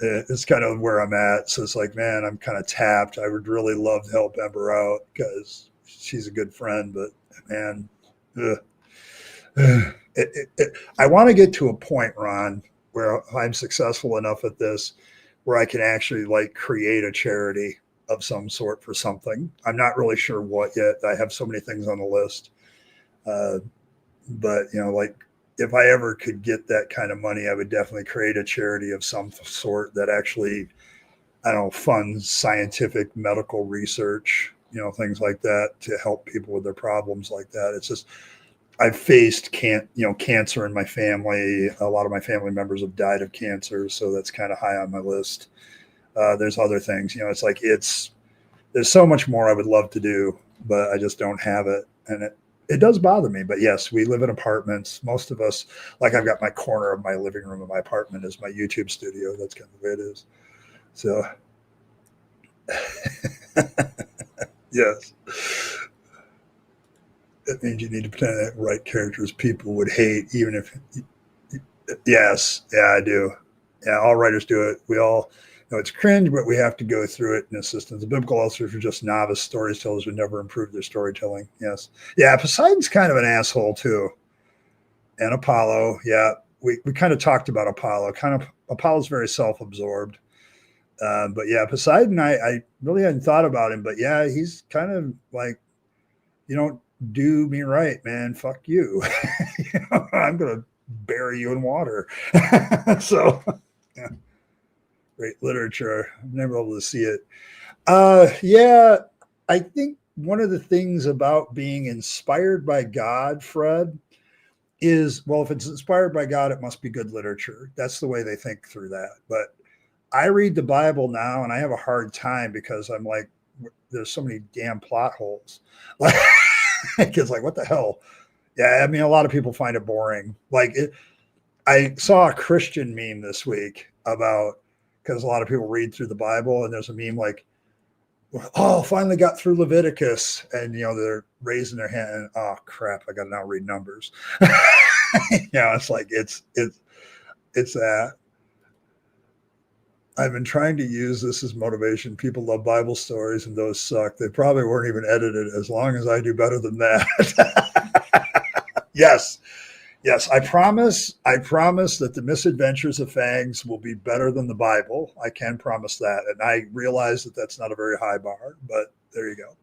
It's kind of where I'm at. So it's like, man, I'm kind of tapped. I would really love to help Ember out because she's a good friend, but man, I want to get to a point, Ron, where I'm successful enough at this where I can actually like create a charity of some sort for something. I'm not really sure what yet. I have so many things on the list. But like if I ever could get that kind of money, I would definitely create a charity of some sort that actually, I don't know, funds scientific medical research, things like that to help people with their problems like that. It's just, I've faced cancer in my family. A lot of my family members have died of cancer, so that's kind of high on my list. There's other things, it's like there's so much more I would love to do, but I just don't have it, and it does bother me. But yes, we live in apartments. Most of us, like I've got my corner of my living room of my apartment is my YouTube studio. That's kind of the way it is. So yes. It means you need to pretend that write characters people would hate, even if. Yes, yeah, I do. Yeah, all writers do it. We all know it's cringe, but we have to go through it in assistance. The biblical authors are just novice storytellers who never improve their storytelling. Yes, yeah. Poseidon's kind of an asshole too, and Apollo. Yeah, we kind of talked about Apollo. Apollo's very self-absorbed. But yeah, Poseidon, I really hadn't thought about him, but yeah, he's kind of like, do me right, man. Fuck you. I'm gonna bury you in water. So, yeah, great literature. I'm never able to see it. Yeah, I think one of the things about being inspired by God, Fred, is, well, if it's inspired by God, it must be good literature. That's the way they think through that. But I read the Bible now, and I have a hard time because I'm like, there's so many damn plot holes. Like, it's like, what the hell? Yeah, I mean, a lot of people find it boring. I saw a Christian meme this week about, because a lot of people read through the Bible, and there's a meme like, oh, finally got through Leviticus, and they're raising their hand, and oh crap, I got to now read Numbers. It's like it's that. I've been trying to use this as motivation. People love Bible stories, and those suck. They probably weren't even edited. As long as I do better than that. Yes. I promise that the misadventures of Fangs will be better than the Bible. I can promise that. And I realize that that's not a very high bar, but there you go.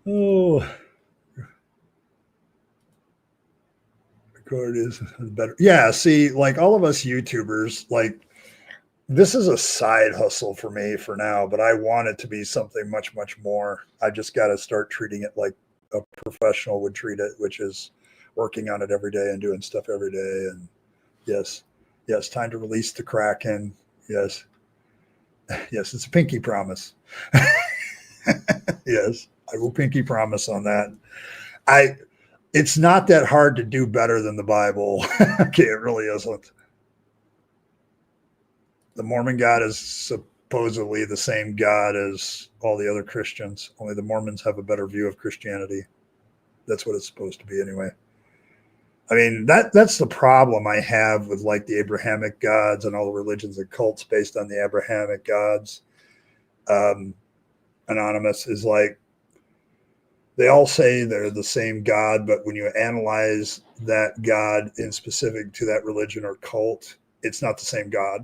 Oh, record is better. Yeah, see, like all of us YouTubers, like this is a side hustle for me for now, but I want it to be something much, much more. I just got to start treating it like a professional would treat it, which is working on it every day and doing stuff every day. And yes, time to release the Kraken. Yes, it's a pinky promise. Yes, I will pinky promise on that. It's not that hard to do better than the Bible. Okay, it really isn't. The Mormon God is supposedly the same God as all the other Christians, only the Mormons have a better view of Christianity. That's what it's supposed to be anyway. I mean, that's the problem I have with like the Abrahamic gods and all the religions and cults based on the Abrahamic gods. Anonymous is like, they all say they're the same God, but when you analyze that God in specific to that religion or cult, it's not the same God.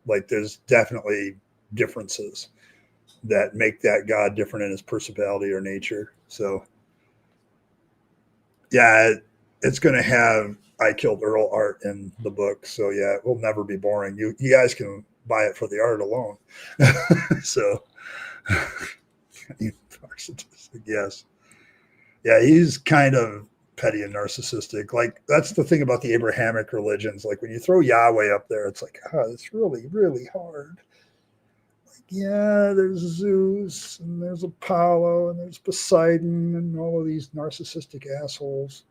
Like there's definitely differences that make that God different in his personality or nature. So yeah, it's going to have I Killed Earl art in the book. So yeah, it will never be boring. You guys can buy it for the art alone. So yes. Yeah, he's kind of petty and narcissistic. Like that's the thing about the Abrahamic religions. Like when you throw Yahweh up there, it's like, oh, it's really, really hard. Like, yeah, there's Zeus and there's Apollo and there's Poseidon and all of these narcissistic assholes.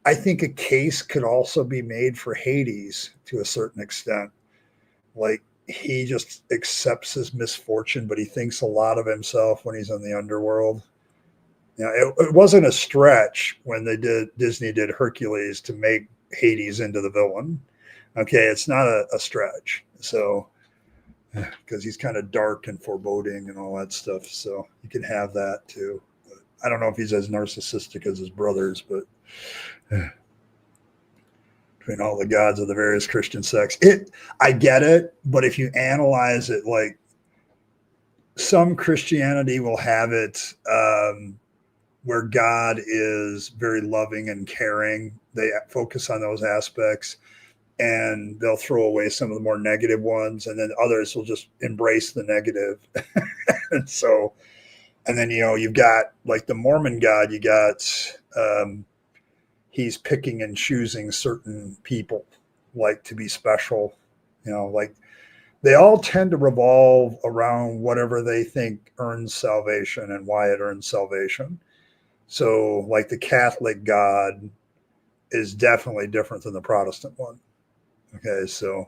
I think a case could also be made for Hades to a certain extent. Like he just accepts his misfortune, but he thinks a lot of himself when he's in the underworld. You know, it wasn't a stretch when Disney did Hercules to make Hades into the villain. Okay, it's not a stretch. So, because he's kind of dark and foreboding and all that stuff. So you can have that too. But I don't know if he's as narcissistic as his brothers, but between all the gods of the various Christian sects, I get it. But if you analyze it, like some Christianity will have it. Where God is very loving and caring. They focus on those aspects and they'll throw away some of the more negative ones. And then others will just embrace the negative. And so, and then, you know, you've got like the Mormon God, you got, he's picking and choosing certain people like to be special, you know, like they all tend to revolve around whatever they think earns salvation and why it earns salvation. So, like the Catholic God is definitely different than the Protestant one. Okay, so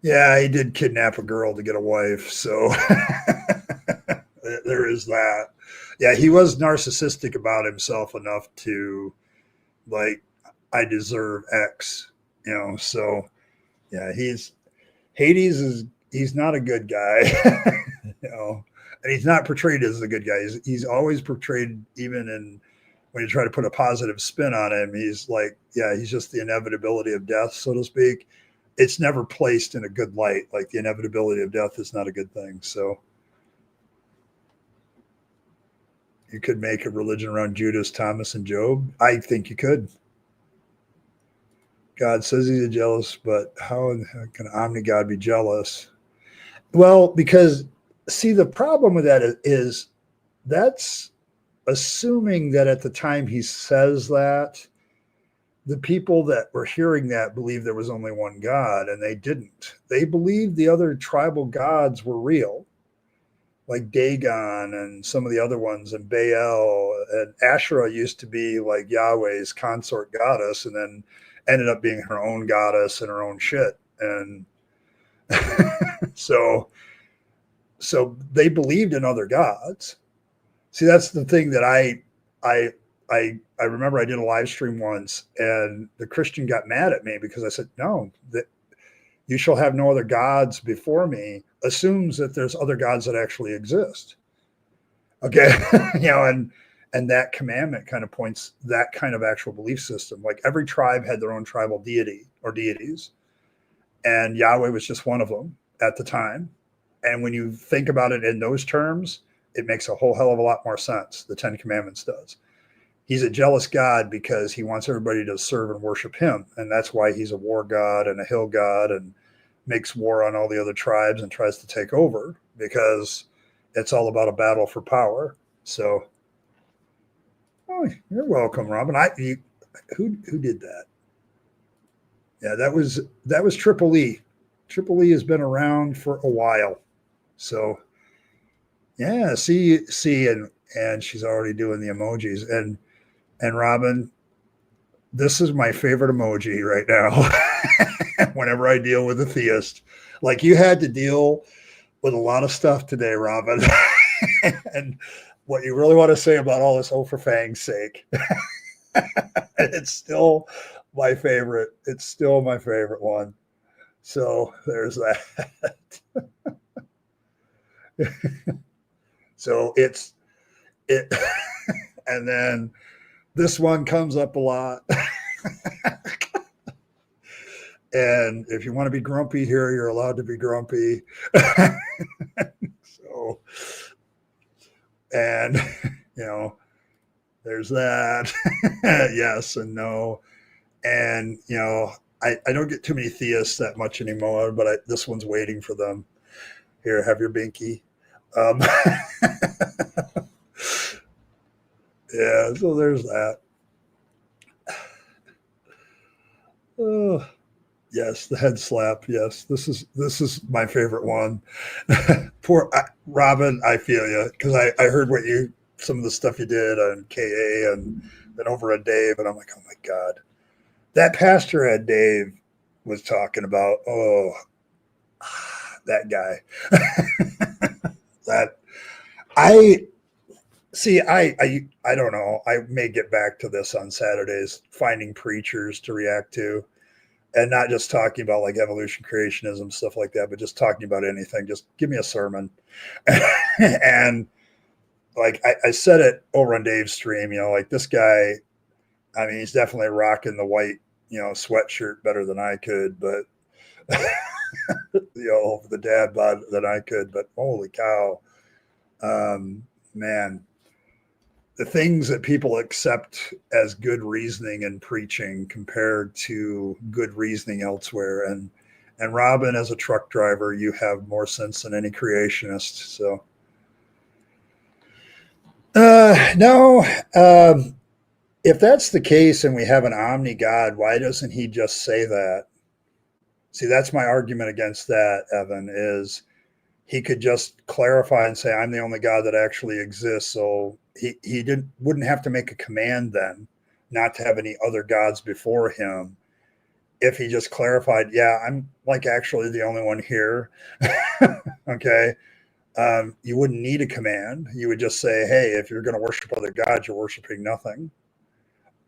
yeah, he did kidnap a girl to get a wife. So there is that. Yeah, he was narcissistic about himself enough to like, I deserve X, you know. So yeah, he's not a good guy, you know. And he's not portrayed as a good guy. He's always portrayed, even in when you try to put a positive spin on him, he's like, yeah, he's just the inevitability of death, so to speak. It's never placed in a good light. Like the inevitability of death is not a good thing. So you could make a religion around Judas, Thomas, and Job. I think you could. God says he's jealous, but how can Omni-God be jealous? Well, because see, the problem with that is that's assuming that at the time he says that, the people that were hearing that believed there was only one God, and they didn't. They believed the other tribal gods were real, like Dagon and some of the other ones, and Baal. And Asherah used to be like Yahweh's consort goddess, and then ended up being her own goddess and her own shit. And so they believed in other gods. See, that's the thing that I remember I did a live stream once and the Christian got mad at me because I said, no, that you shall have no other gods before me assumes that there's other gods that actually exist. Okay. You know, and that commandment kind of points that kind of actual belief system. Like every tribe had their own tribal deity or deities, and Yahweh was just one of them at the time. And when you think about it in those terms, it makes a whole hell of a lot more sense. The Ten Commandments does. He's a jealous God because he wants everybody to serve and worship him. And that's why he's a war god and a hill god and makes war on all the other tribes and tries to take over, because it's all about a battle for power. So, oh, you're welcome, Robin. Who did that? Yeah, that was Triple E. Triple E has been around for a while. So yeah, see, and she's already doing the emojis. And Robin, this is my favorite emoji right now. Whenever I deal with a theist, like you had to deal with a lot of stuff today, Robin. And what you really want to say about all this, oh, for Fang's sake. It's still my favorite. It's still my favorite one. So there's that. So it, and then this one comes up a lot. And if you want to be grumpy here, you're allowed to be grumpy. So, and there's that. Yes and no. And I don't get too many theists that much anymore, but this one's waiting for them. Here, have your binky. Yeah, so there's that. Oh, yes, the head slap. Yes, this is my favorite one. Poor Robin, I feel you, because I heard some of the stuff you did on KA and then over on Dave, and I'm like, oh my God, that pastor at Dave was talking about. Oh, that guy. That I see. I don't know. I may get back to this on Saturdays, finding preachers to react to, and not just talking about like evolution, creationism, stuff like that, but just talking about anything. Just give me a sermon. And like I said it over on Dave's stream, like this guy, I mean, he's definitely rocking the white, sweatshirt better than I could, but the dad bod than I could, but holy cow. Man, the things that people accept as good reasoning in preaching compared to good reasoning elsewhere. And Robin, as a truck driver, you have more sense than any creationist. So, no, if that's the case and we have an omni God, why doesn't he just say that? See, that's my argument against that, Evan, is he could just clarify and say, I'm the only God that actually exists. So he wouldn't have to make a command then not to have any other gods before him. If he just clarified, yeah, I'm like actually the only one here. Okay. You wouldn't need a command. You would just say, hey, if you're going to worship other gods, you're worshiping nothing.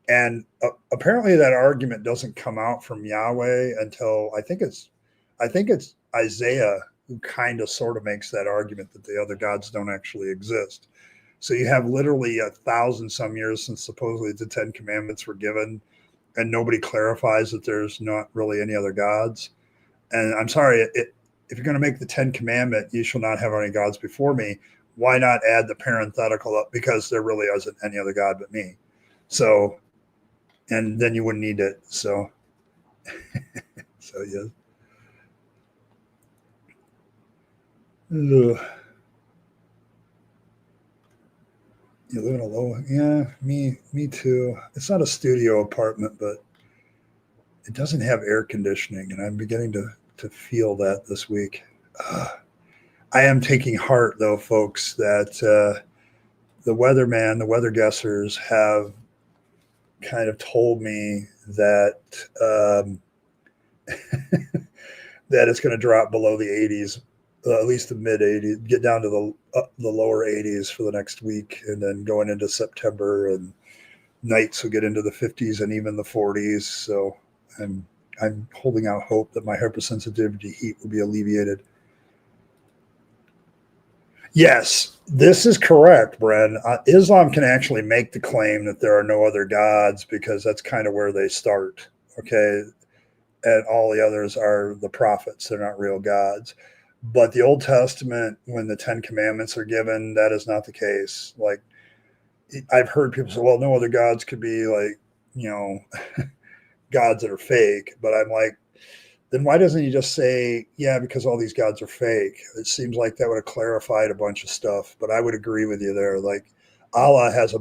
And apparently that argument doesn't come out from Yahweh until I think it's Isaiah who kind of sort of makes that argument that the other gods don't actually exist. So you have literally 1,000 some years since supposedly the 10 commandments were given, and nobody clarifies that there's not really any other gods. And I'm sorry, if you're going to make the 10 commandment, you shall not have any gods before me, why not add the parenthetical up? Because there really isn't any other God but me. So, and then you wouldn't need it. So, so yeah. Ugh. You live in a low, yeah, me too. It's not a studio apartment, but it doesn't have air conditioning, and I'm beginning to feel that this week. I am taking heart, though, folks, that the weatherman, the weather guessers have kind of told me that that it's going to drop below the 80s. At least the mid 80s, get down to the lower 80s for the next week, and then going into September, and nights will get into the 50s and even the 40s. So I'm holding out hope that my hypersensitivity to heat will be alleviated. Yes, this is correct, Bren. Islam can actually make the claim that there are no other gods because that's kind of where they start. Okay, and all the others are the prophets; they're not real gods. But the Old Testament, when the 10 commandments are given, that is not the case. Like, I've heard people say, well, no other gods could be like, gods that are fake. But I'm like, then why doesn't he just say, yeah, because all these gods are fake? It seems like that would have clarified a bunch of stuff. But I would agree with you there. Like, Islam has a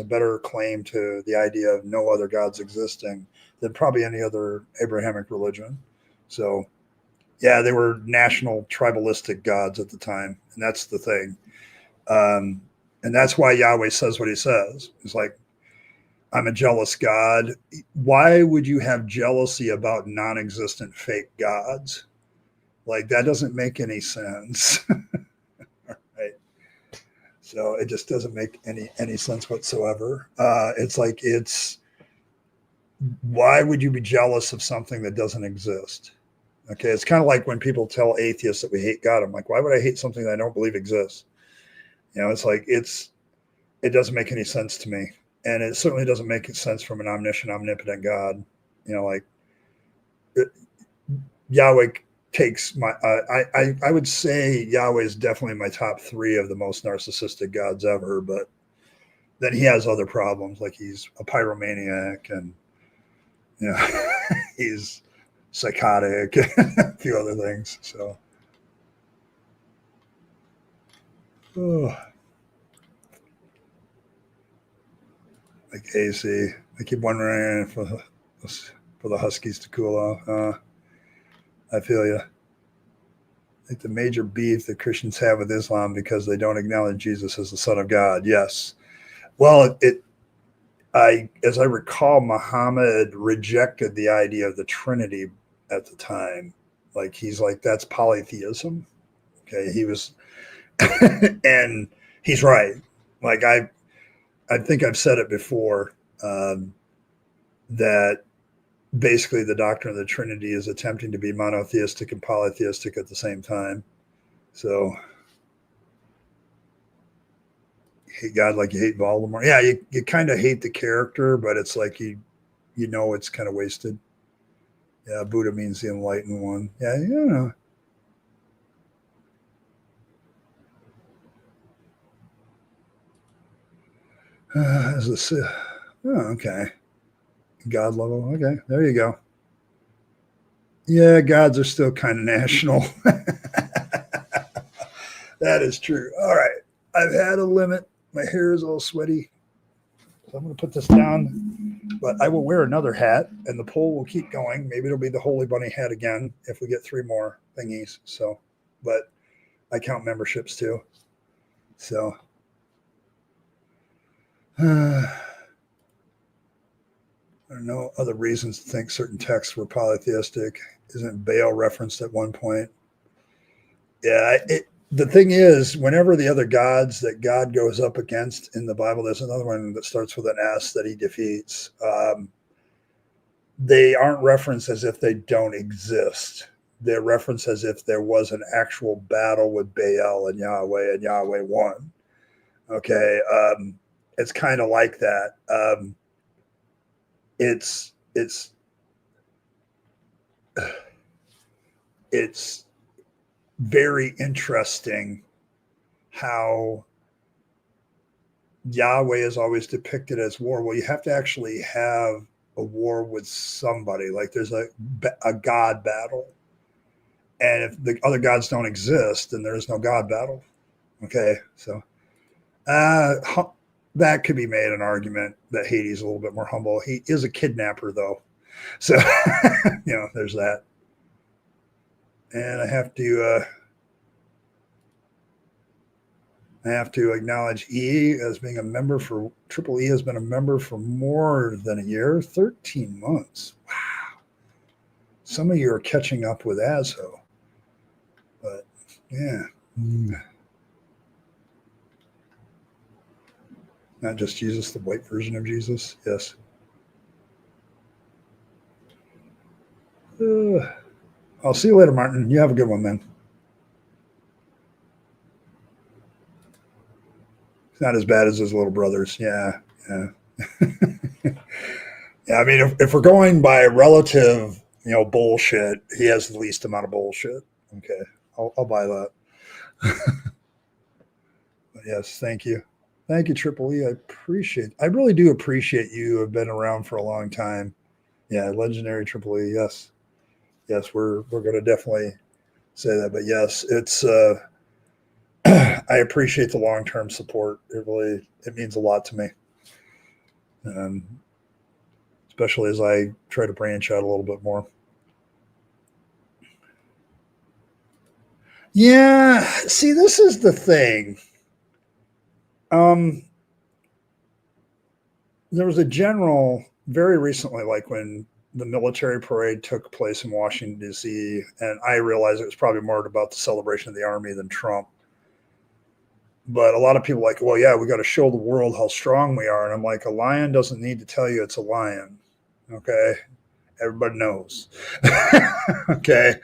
better claim to the idea of no other gods existing than probably any other Abrahamic religion. So, yeah, they were national tribalistic gods at the time, and that's the thing. And that's why Yahweh says what he says. It's like, I'm a jealous God. Why would you have jealousy about non-existent fake gods? Like, that doesn't make any sense. Right? So it just doesn't make any sense whatsoever. It's like, why would you be jealous of something that doesn't exist? Okay, it's kind of like when people tell atheists that we hate God. I'm like, why would I hate something that I don't believe exists? It's like, it doesn't make any sense to me. And it certainly doesn't make sense from an omniscient, omnipotent God. Like Yahweh takes my, I would say Yahweh is definitely my top 3 of the most narcissistic gods ever, but then he has other problems. Like he's a pyromaniac and, he's psychotic, a few other things. So, like AC, I keep wondering for the Huskies to cool off. I feel you. Like the major beef that Christians have with Islam because they don't acknowledge Jesus as the Son of God. Yes. Well, as I recall, Muhammad rejected the idea of the Trinity at the time. Like he's like, that's polytheism. Okay, he was, and he's right. Like I think I've said it before, that basically the doctrine of the Trinity is attempting to be monotheistic and polytheistic at the same time. So hate God like you hate Voldemort. Yeah, you kind of hate the character, but it's like it's kind of wasted. Yeah, Buddha means the enlightened one. Yeah. Is this? Okay. God level. Okay, there you go. Yeah, gods are still kind of national. That is true. All right. I've had a limit. My hair is all sweaty. So I'm going to put this down. But I will wear another hat, and the poll will keep going. Maybe it'll be the Holy Bunny hat again if we get 3 more thingies. So, but I count memberships too. So, there are no other reasons to think certain texts were polytheistic. Isn't Baal referenced at one point? Yeah, the thing is, whenever the other gods that God goes up against in the Bible, there's another one that starts with an S that he defeats. They aren't referenced as if they don't exist. They're referenced as if there was an actual battle with Baal and Yahweh won. Okay, it's kind of like that. It's very interesting how Yahweh is always depicted as war. Well, you have to actually have a war with somebody. Like there's a God battle. And if the other gods don't exist, then there is no God battle. Okay, so that could be made an argument that Hades is a little bit more humble. He is a kidnapper, though. So, there's that. And I have to acknowledge E as being a member for Triple E has been a member for more than a year, 13 months. Wow. Some of you are catching up with Azo. But yeah. Not just Jesus, the white version of Jesus. Yes. I'll see you later, Martin. You have a good one, man. It's not as bad as his little brothers. Yeah. Yeah, I mean, if we're going by relative, bullshit, he has the least amount of bullshit. Okay. I'll buy that. But yes, thank you. Thank you, Triple E. I really do appreciate you have been around for a long time. Yeah, legendary Triple E. Yes. Yes, we're going to definitely say that. But yes, it's I appreciate the long-term support. It means a lot to me. Especially as I try to branch out a little bit more. Yeah, see, this is the thing. Um, there was a general very recently, like when the military parade took place in Washington, D.C., and I realized it was probably more about the celebration of the Army than Trump. But a lot of people are like, well, yeah, we got to show the world how strong we are. And I'm like, a lion doesn't need to tell you it's a lion. Okay. Everybody knows. Okay.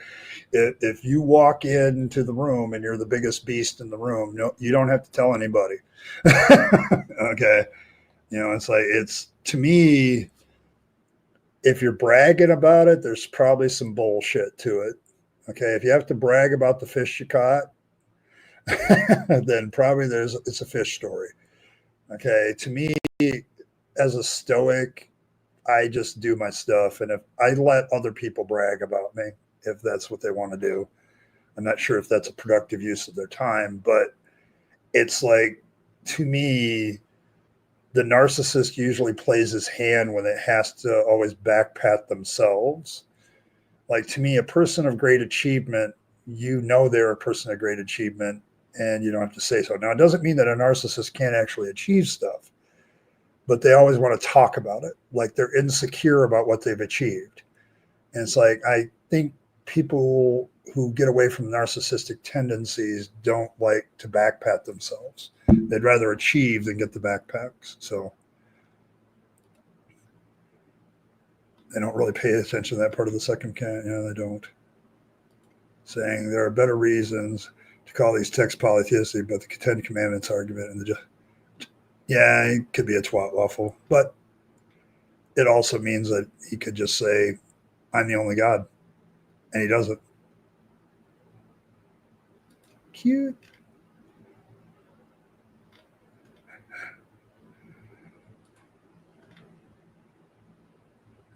If you walk into the room and you're the biggest beast in the room, no, you don't have to tell anybody. Okay. It's like, it's to me, if you're bragging about it, there's probably some bullshit to it. Okay. If you have to brag about the fish you caught, then probably it's a fish story. Okay. To me, as a stoic, I just do my stuff. And if I let other people brag about me, if that's what they want to do, I'm not sure if that's a productive use of their time, but it's like, to me, the narcissist usually plays his hand when it has to always back pat themselves. Like, to me, a person of great achievement, they're a person of great achievement, and you don't have to say so. Now, it doesn't mean that a narcissist can't actually achieve stuff, but they always want to talk about it. Like, they're insecure about what they've achieved. And it's like, I think people who get away from narcissistic tendencies don't like to backpat themselves. They'd rather achieve than get the backpacks. So they don't really pay attention to that part of the second can. Yeah, they don't. Saying there are better reasons to call these texts polytheistic, but the Ten Commandments argument and yeah, it could be a twat waffle, but it also means that he could just say, I'm the only God, and he doesn't. Cute.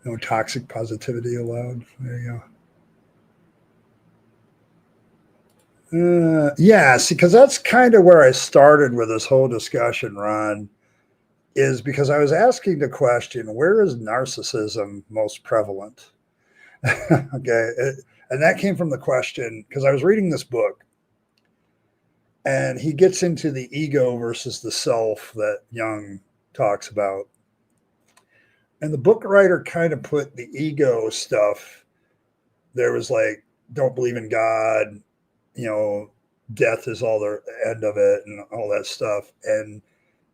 No toxic positivity allowed. There you go. Yeah, see, because that's kind of where I started with this whole discussion, Ron, is because I was asking the question, where is narcissism most prevalent? Okay. And that came from the question, because I was reading this book and he gets into the ego versus the self that Jung talks about. And the book writer kind of put the ego stuff, there was like, don't believe in God, death is all the end of it and all that stuff. And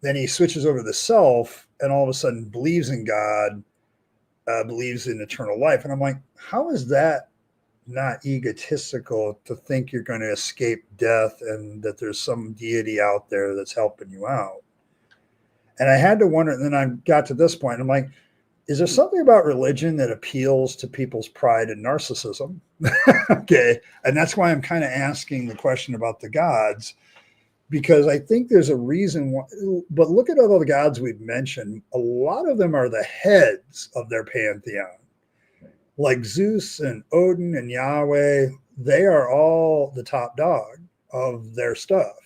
then he switches over to the self and all of a sudden believes in God, believes in eternal life. And I'm like, how is that not egotistical to think you're going to escape death and that there's some deity out there that's helping you out? And I had to wonder, and then I got to this point, I'm like, is there something about religion that appeals to people's pride and narcissism? Okay. And that's why I'm kind of asking the question about the gods, because I think there's a reason why. But look at all the gods we've mentioned. A lot of them are the heads of their pantheon, like Zeus and Odin and Yahweh. They are all the top dog of their stuff.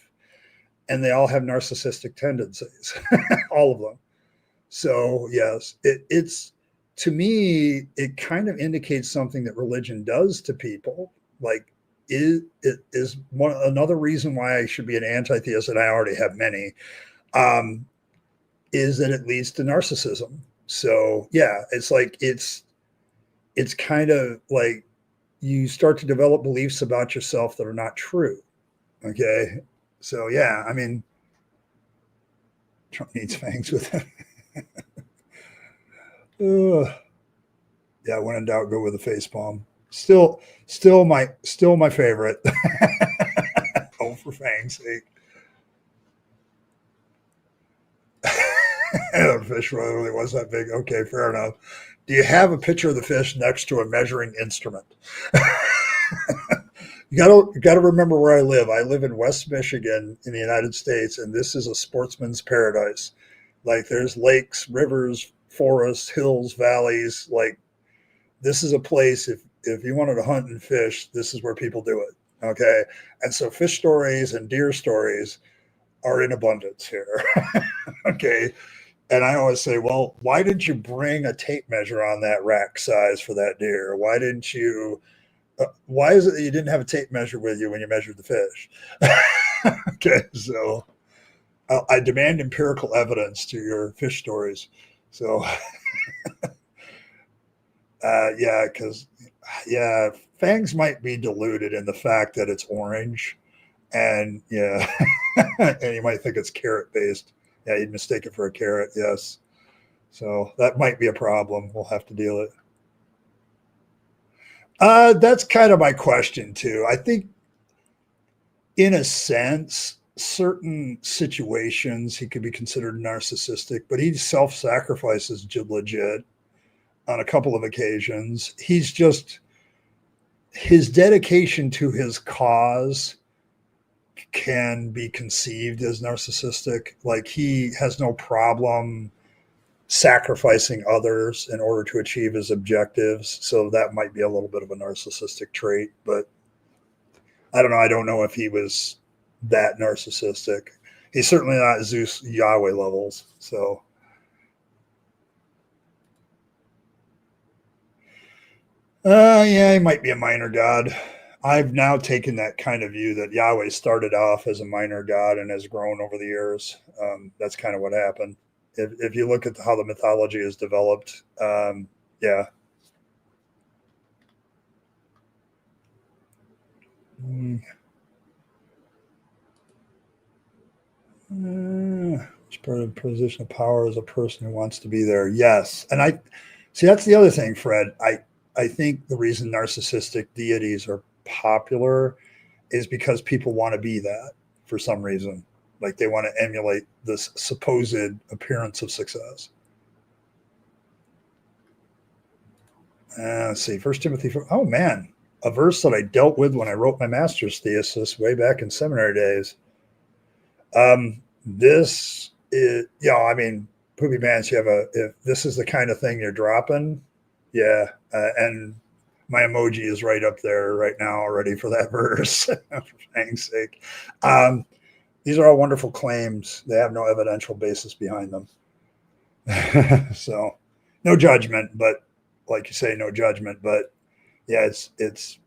And they all have narcissistic tendencies, all of them. So yes, it's to me, it kind of indicates something that religion does to people. Like, it is another reason why I should be an anti-theist, and I already have many, is that it leads to narcissism. So yeah, it's like it's kind of like you start to develop beliefs about yourself that are not true. Okay, so yeah, I mean, Trump needs fangs with him. Yeah, when in doubt, go with the face palm. Still my favorite. Oh, for fang's sake. The fish really was that big. Okay, fair enough. Do you have a picture of the fish next to a measuring instrument? You gotta remember where I live. I live in West Michigan in the United States, and this is a sportsman's paradise. Like, there's lakes, rivers, forests, hills, valleys. Like, this is a place, if you wanted to hunt and fish, this is where people do it. Okay. And so fish stories and deer stories are in abundance here. Okay. And I always say, well, why didn't you bring a tape measure on that rack size for that deer? Why is it that you didn't have a tape measure with you when you measured the fish? Okay. So I demand empirical evidence to your fish stories. So, yeah, because yeah, fangs might be diluted in the fact that it's orange, and yeah, and you might think it's carrot based. Yeah, you'd mistake it for a carrot. Yes, so that might be a problem. We'll have to deal with it. That's kind of my question too. I think, in a sense, certain situations he could be considered narcissistic, but he self-sacrifices legit on a couple of occasions. He's just his dedication to his cause can be conceived as narcissistic. Like he has no problem sacrificing others in order to achieve his objectives. So that might be a little bit of a narcissistic trait, but I don't know. I don't know if he was that narcissistic. He's certainly not Zeus Yahweh levels. So, yeah, he might be a minor god. I've now taken that kind of view that Yahweh started off as a minor god and has grown over the years. That's kind of what happened. If you look at how the mythology is developed, yeah. Which part of the position of power is a person who wants to be there? Yes, and I see that's the other thing, Fred. I think the reason narcissistic deities are popular is because people want to be that for some reason. Like they want to emulate this supposed appearance of success. Let's see, First Timothy. Oh man, a verse that I dealt with when I wrote my master's thesis way back in seminary days. This is, I mean, Poopy Pants, if this is the kind of thing you're dropping, yeah. And my emoji is right up there right now already for that verse, for thanks sake. These are all wonderful claims. They have no evidential basis behind them. So no judgment, but like you say, no judgment, but yeah, it's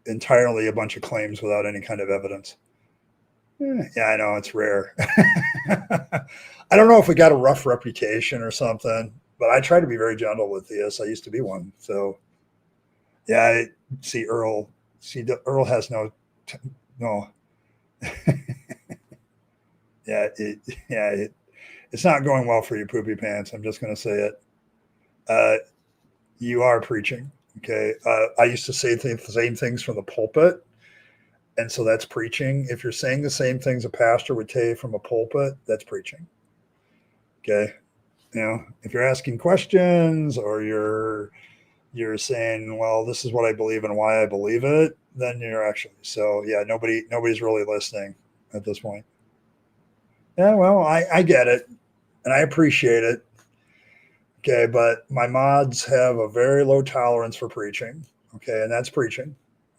entirely a bunch of claims without any kind of evidence. Yeah, I know it's rare. I don't know if we got a rough reputation or something, but I try to be very gentle with this. I used to be one, so yeah. I see Earl. See, Earl has no. Yeah, it's not going well for you, Poopy Pants. I'm just going to say it. You are preaching. Okay, I used to say the same things from the pulpit. And so that's preaching. If you're saying the same things a pastor would tell you from a pulpit, that's preaching. Okay. If you're asking questions or you're saying, well, this is what I believe and why I believe it, then you're actually, so yeah, nobody's really listening at this point. Yeah, well, I get it and I appreciate it. Okay, but my mods have a very low tolerance for preaching. Okay, and that's preaching.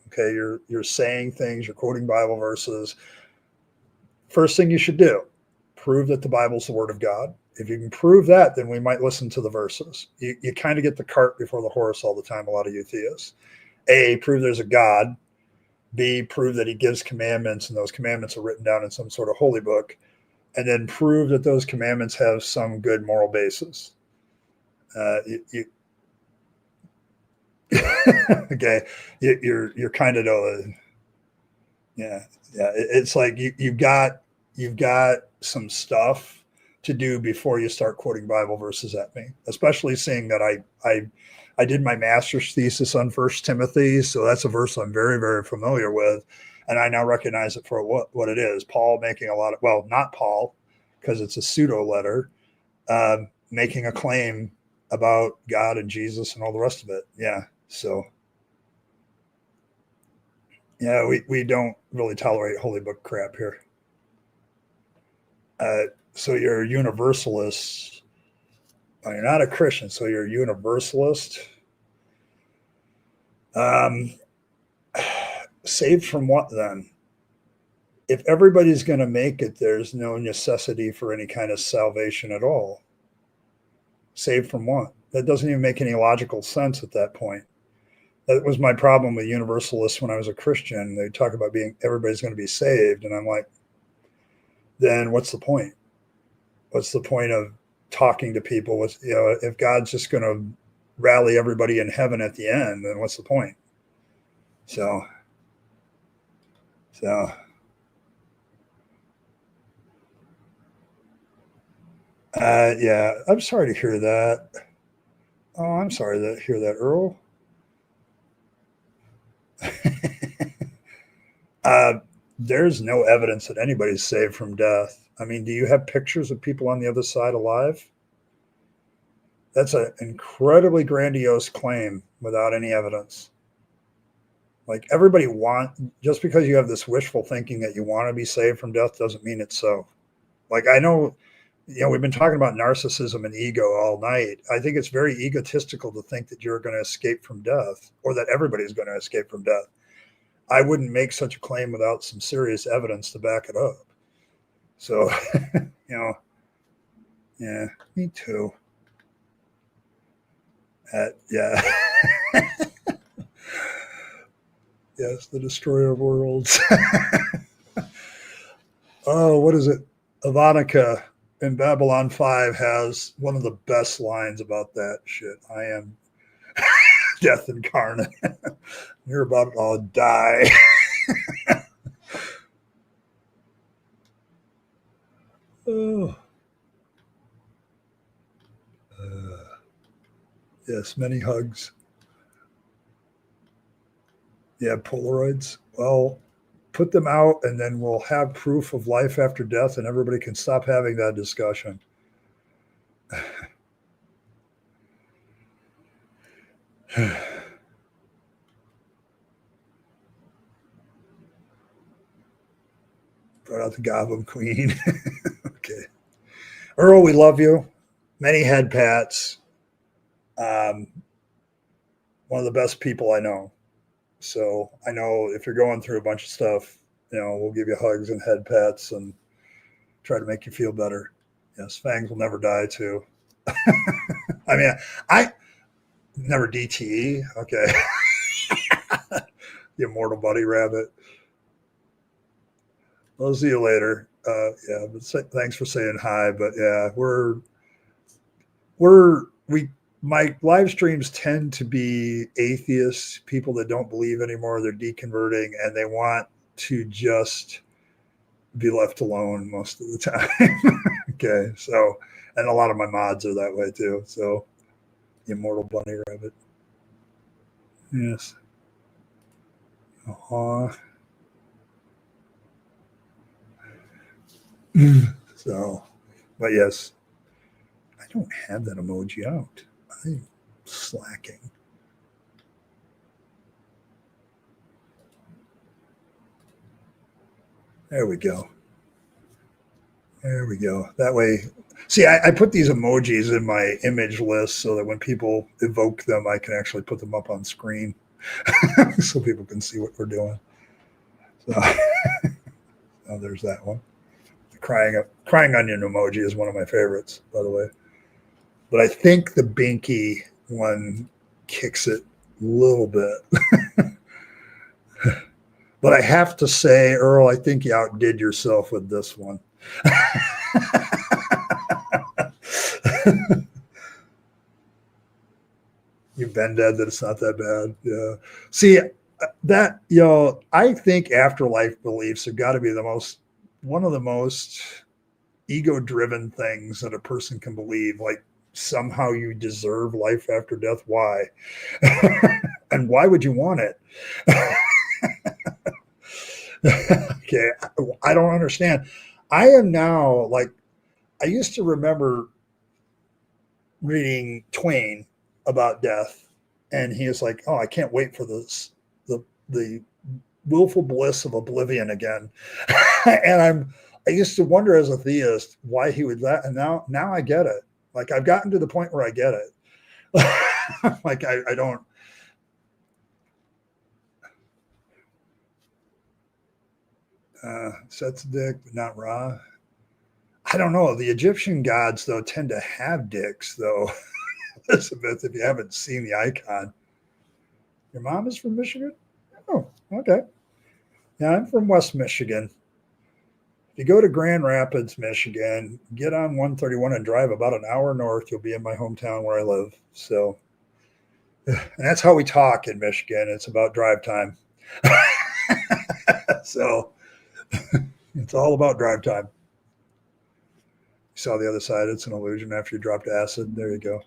Okay, you're saying things, you're quoting Bible verses. First thing you should do, prove that the Bible's the Word of God. If you can prove that, then we might listen to the verses. You kind of get the cart before the horse all the time, a lot of you theists. A, prove there's a God. B, prove that he gives commandments and those commandments are written down in some sort of holy book. And then prove that those commandments have some good moral basis. Okay, you're kind of yeah. It's like you've got some stuff to do before you start quoting Bible verses at me, especially seeing that I did my master's thesis on First Timothy, so that's a verse I'm very, very familiar with, and I now recognize it for what it is. Paul making a lot of, well, not Paul, because it's a pseudo letter, making a claim about God and Jesus and all the rest of it. Yeah, so yeah, we don't really tolerate holy book crap here. So you're a universalist. Well, you're not a Christian, so you're a universalist. Saved from what then? If everybody's going to make it, there's no necessity for any kind of salvation at all. Saved from what? That doesn't even make any logical sense at that point. That was my problem with universalists when I was a Christian. They talk about everybody's going to be saved. And I'm like, then what's the point? What's the point of talking to people? If God's just going to rally everybody in heaven at the end, then what's the point? So yeah, I'm sorry to hear that. Oh, I'm sorry to hear that, Earl. There's no evidence that anybody's saved from death. I mean, do you have pictures of people on the other side alive? That's an incredibly grandiose claim without any evidence. Like just because you have this wishful thinking that you want to be saved from death doesn't mean it's so. Like I know, we've been talking about narcissism and ego all night. I think it's very egotistical to think that you're going to escape from death or that everybody's going to escape from death. I wouldn't make such a claim without some serious evidence to back it up. So, yeah, me too. Yeah. Yes, the destroyer of worlds. Oh, what is it? Ivanica in Babylon 5 has one of the best lines about that shit. I am death incarnate. You're about to all die. Oh. Yes, many hugs. Yeah, Polaroids. Well, put them out and then we'll have proof of life after death and everybody can stop having that discussion. Brought out the Goblin Queen. Okay. Earl, we love you. Many head pats. One of the best people I know. So I know if you're going through a bunch of stuff, we'll give you hugs and head pats and try to make you feel better. Yes, Fangs will never die too. I mean, I never DTE. Okay. The immortal buddy rabbit. I'll see you later. Yeah, but thanks for saying hi. But yeah, my live streams tend to be atheists, people that don't believe anymore. They're deconverting and they want to just be left alone most of the time. Okay, so and a lot of my mods are that way too. So the immortal bunny rabbit. Yes. So, but yes, I don't have that emoji out. I'm slacking. There we go. There we go. That way, see, I put these emojis in my image list so that when people evoke them, I can actually put them up on screen so people can see what we're doing. So, oh, there's that one. The crying onion emoji is one of my favorites, by the way. But I think the Binky one kicks it a little bit. But I have to say, Earl, I think you outdid yourself with this one. You've been dead that it's not that bad. Yeah. See, that, I think afterlife beliefs have got to be one of the most ego driven things that a person can believe. Like somehow you deserve life after death. Why? And why would you want it? Okay. I don't understand. I am now like, I used to remember reading Twain about death, and he is like, "Oh, I can't wait for the willful bliss of oblivion again." And I used to wonder as a theist why he would that, and now I get it. Like I've gotten to the point where I get it. Like I don't. Sets dick, but not Ra. I don't know. The Egyptian gods though tend to have dicks though. Elizabeth, if you haven't seen the icon. Your mom is from Michigan? Oh, okay. Yeah, I'm from West Michigan. If you go to Grand Rapids, Michigan, get on 131 and drive about an hour north, you'll be in my hometown where I live. So, and that's how we talk in Michigan. It's about drive time. So it's all about drive time. You saw the other side. It's an illusion after you dropped acid. There you go.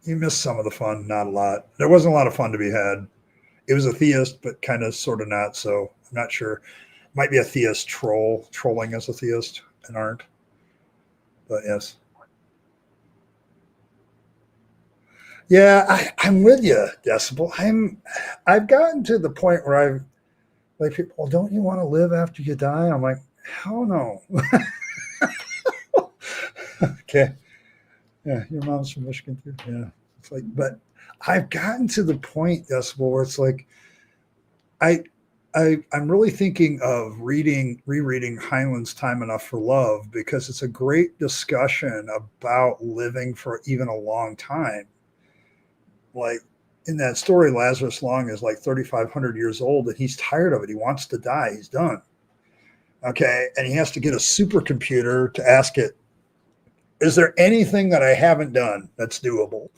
You missed some of the fun, not a lot. There wasn't a lot of fun to be had. It was a theist, but kind of sort of not. So I'm not sure. Might be a theist trolling as a theist and aren't. But yes. Yeah, I'm with you, Decibel. I've gotten to the point where I've like people, well, don't you want to live after you die? I'm like, hell no. Okay. Yeah, your mom's from Michigan too. Yeah. It's like, but I've gotten to the point, Decibel, where it's like I I'm really thinking of rereading Heinlein's Time Enough for Love because it's a great discussion about living for even a long time. Like in that story, Lazarus Long is like 3,500 years old and he's tired of it. He wants to die. He's done. Okay. And he has to get a supercomputer to ask it, is there anything that I haven't done that's doable?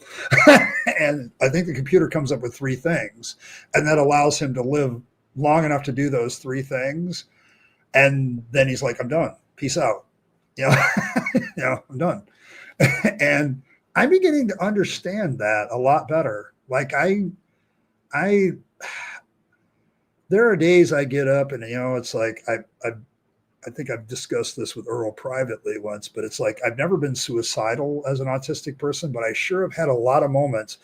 And I think the computer comes up with three things, and that allows him to live long enough to do those three things. And then he's like, I'm done. Peace out. You know, I'm done. And I'm beginning to understand that a lot better. Like I, there are days I get up and, it's like, I think I've discussed this with Earl privately once, but it's like I've never been suicidal as an autistic person, but I sure have had a lot of moments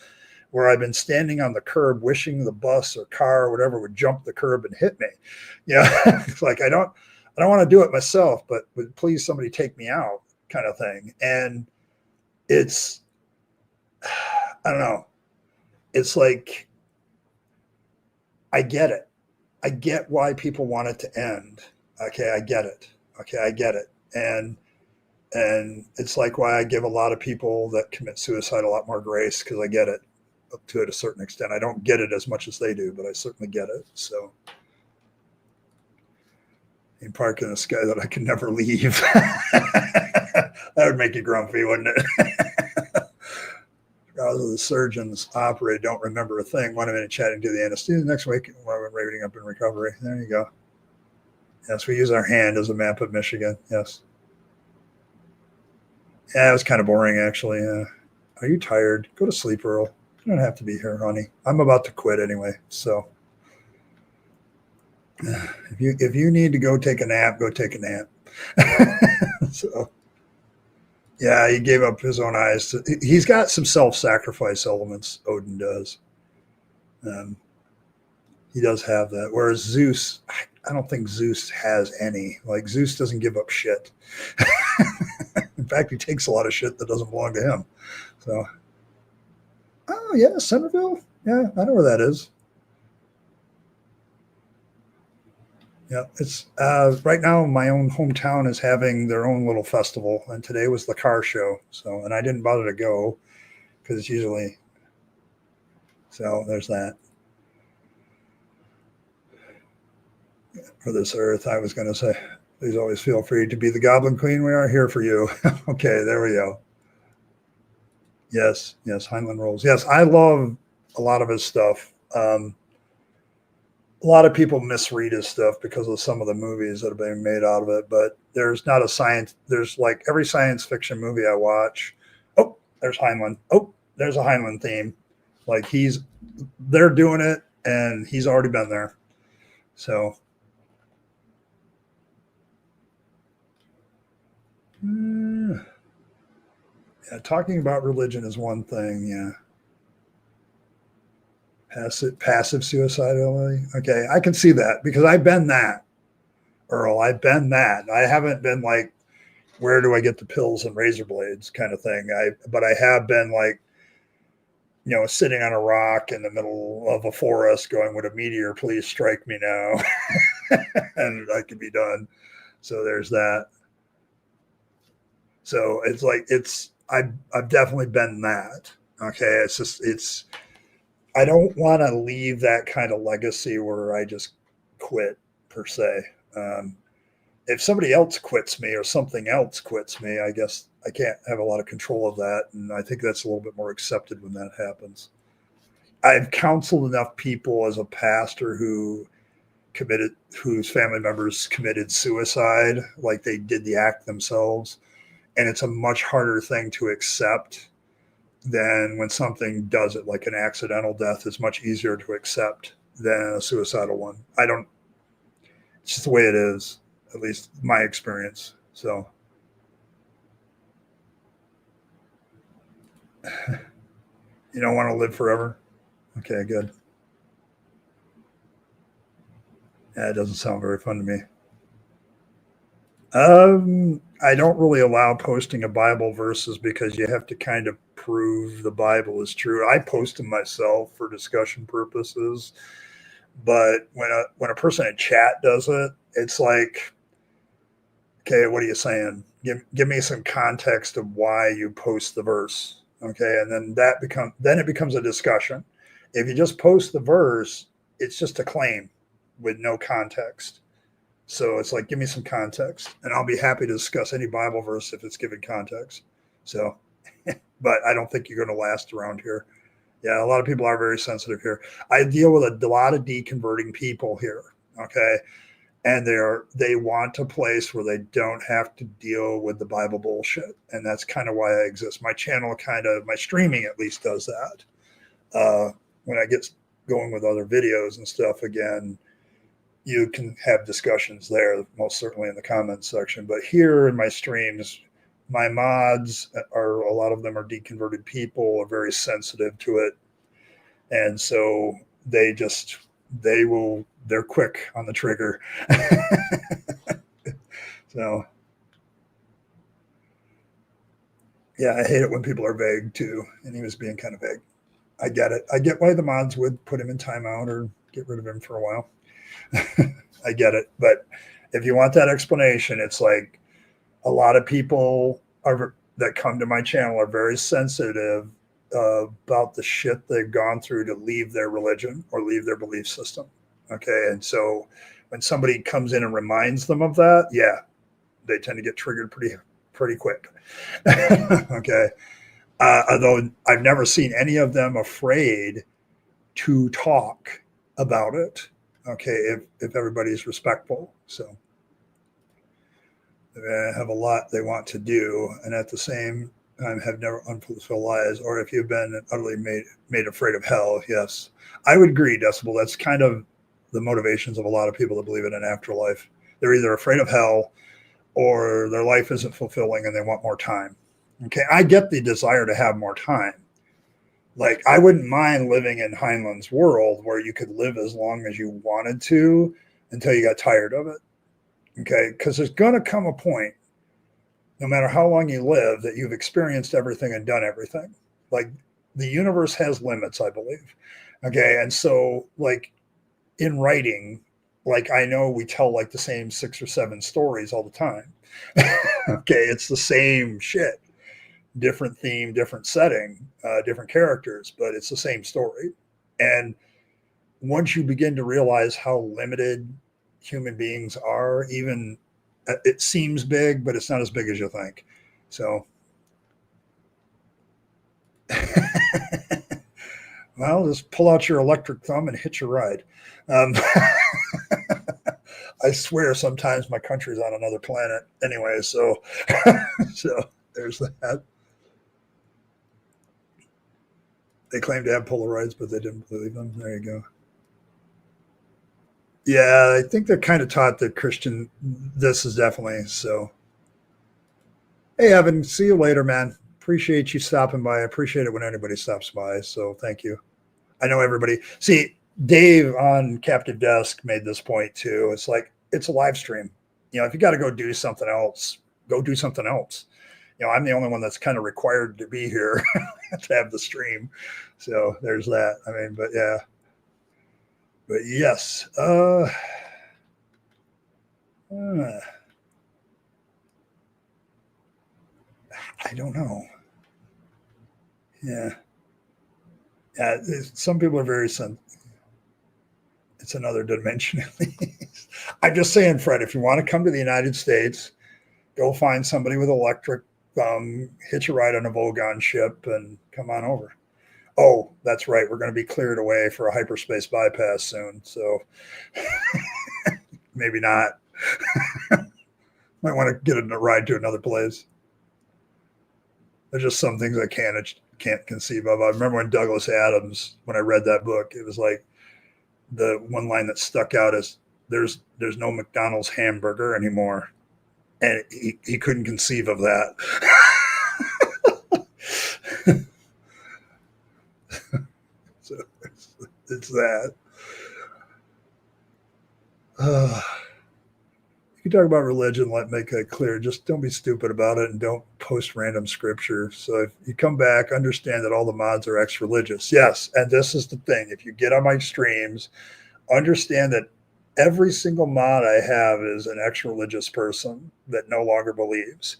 where I've been standing on the curb wishing the bus or car or whatever would jump the curb and hit me. Yeah. It's like I don't want to do it myself, but please somebody take me out kind of thing. And it's I don't know. It's like I get it. I get why people want it to end. Okay, I get it. Okay, I get it. And it's like why I give a lot of people that commit suicide a lot more grace because I get it up to it a certain extent. I don't get it as much as they do, but I certainly get it. So in park in the sky that I can never leave. That would make you grumpy, wouldn't it? Rather the surgeons operate don't remember a thing. 1 minute chatting to the anesthesia next week while we're rating up in recovery. There you go. Yes, we use our hand as a map of Michigan. Yes. Yeah, it was kind of boring, actually. Are you tired? Go to sleep, Earl. You don't have to be here, honey. I'm about to quit anyway. So if you need to go take a nap, go take a nap. So yeah, he gave up his own eyes. He's got some self-sacrifice elements. Odin does. He does have that. Whereas Zeus, I don't think Zeus has any. Like Zeus doesn't give up shit. In fact, he takes a lot of shit that doesn't belong to him. So, oh yeah, Centerville. Yeah, I know where that is. Yeah, it's right now. My own hometown is having their own little festival, and today was the car show. So, and I didn't bother to go because it's usually. So there's that. For this earth, I was going to say, please always feel free to be the Goblin Queen. We are here for you. Okay, there we go. Yes, Heinlein rules. Yes, I love a lot of his stuff. A lot of people misread his stuff because of some of the movies that have been made out of it, but there's not a science. There's like every science fiction movie I watch. Oh, there's Heinlein. Oh, there's a Heinlein theme. Like they're doing it and he's already been there. So, yeah, talking about religion is one thing. Yeah. Passive suicidality. Okay, I can see that because I've been that, Earl. I've been that. I haven't been like, where do I get the pills and razor blades kind of thing. But I have been like, sitting on a rock in the middle of a forest, going, "Would a meteor please strike me now?" And I could be done. So there's that. So it's like I've definitely been that. Okay, it's just I don't want to leave that kind of legacy where I just quit per se. Um, if somebody else quits me or something else quits me, I guess I can't have a lot of control of that. And I think that's a little bit more accepted when that happens. I've counseled enough people as a pastor committed, whose family members committed suicide, like they did the act themselves. And it's a much harder thing to accept than when something does it, like an accidental death is much easier to accept than a suicidal one. I don't, it's just the way it is, at least my experience. So you don't want to live forever? Okay, good. Yeah, it doesn't sound very fun to me. I don't really allow posting of Bible verses because you have to kind of prove the Bible is true. I post them myself for discussion purposes, but when a person in chat does it, it's like, okay, what are you saying? Give me some context of why you post the verse. Okay, and then it becomes a discussion. If you just post the verse, it's just a claim with no context. So it's like, give me some context, and I'll be happy to discuss any Bible verse if it's given context. So, but I don't think you're going to last around here. Yeah, a lot of people are very sensitive here. I deal with a lot of deconverting people here. Okay, and they want a place where they don't have to deal with the Bible bullshit, and that's kind of why I exist. My channel, kind of my streaming at least, does that. When I get going with other videos and stuff again, you can have discussions there, most certainly in the comments section. But here in my streams, my mods are, a lot of them are deconverted people, are very sensitive to it, and so they're quick on the trigger. So yeah, I hate it when people are vague too, and he was being kind of vague. I get it. I get why the mods would put him in timeout or get rid of him for a while. I get it, but if you want that explanation, it's like a lot of people that come to my channel are very sensitive about the shit they've gone through to leave their religion or leave their belief system. Okay, and so when somebody comes in and reminds them of that, yeah, they tend to get triggered pretty quick. Okay, although I've never seen any of them afraid to talk about it. Okay, if everybody's respectful, so they have a lot they want to do, and at the same time have never unfulfilled lives. Or if you've been utterly made afraid of hell, yes, I would agree, Decibel. That's kind of the motivations of a lot of people that believe in an afterlife. They're either afraid of hell or their life isn't fulfilling and they want more time. Okay, I get the desire to have more time. Like, I wouldn't mind living in Heinlein's world where you could live as long as you wanted to until you got tired of it. Okay, because there's going to come a point, no matter how long you live, that you've experienced everything and done everything. Like, the universe has limits, I believe. Okay, and so, like, in writing, like, I know we tell like the same 6 or 7 stories all the time. Okay, it's the same shit, different theme, different setting, different characters, but it's the same story. And once you begin to realize how limited human beings are, even it seems big, but it's not as big as you think. So, well, just pull out your electric thumb and hitch a ride. Um, I swear sometimes my country's on another planet anyway. So, so there's that. They claim to have Polaroids, but they didn't believe them. There you go. Yeah, I think they're kind of taught that Christian. This is definitely so. Hey, Evan, see you later, man. Appreciate you stopping by. I appreciate it when anybody stops by. So thank you. I know everybody. See, Dave on Captive Desk made this point too. It's like, it's a live stream. You know, if you got to go do something else, go do something else. You know, I'm the only one that's kind of required to be here to have the stream. So there's that. I mean, but yeah. But yes. Uh I don't know. Yeah. Some people are very it's another dimension. I'm just saying, Fred, if you want to come to the United States, go find somebody with electric thumb, hitch a ride on a Vogon ship, and come on over. Oh, that's right. We're going to be cleared away for a hyperspace bypass soon. So maybe not. Might want to get a ride to another place. There's just some things I can't conceive of. I remember when Douglas Adams, when I read that book, it was like the one line that stuck out is there's no McDonald's hamburger anymore. And he couldn't conceive of that. So it's that. You talk about religion, make that clear. Just don't be stupid about it and don't post random scripture. So if you come back, understand that all the mods are ex-religious. Yes, and this is the thing. If you get on my streams, understand that every single mod I have is an ex-religious person that no longer believes.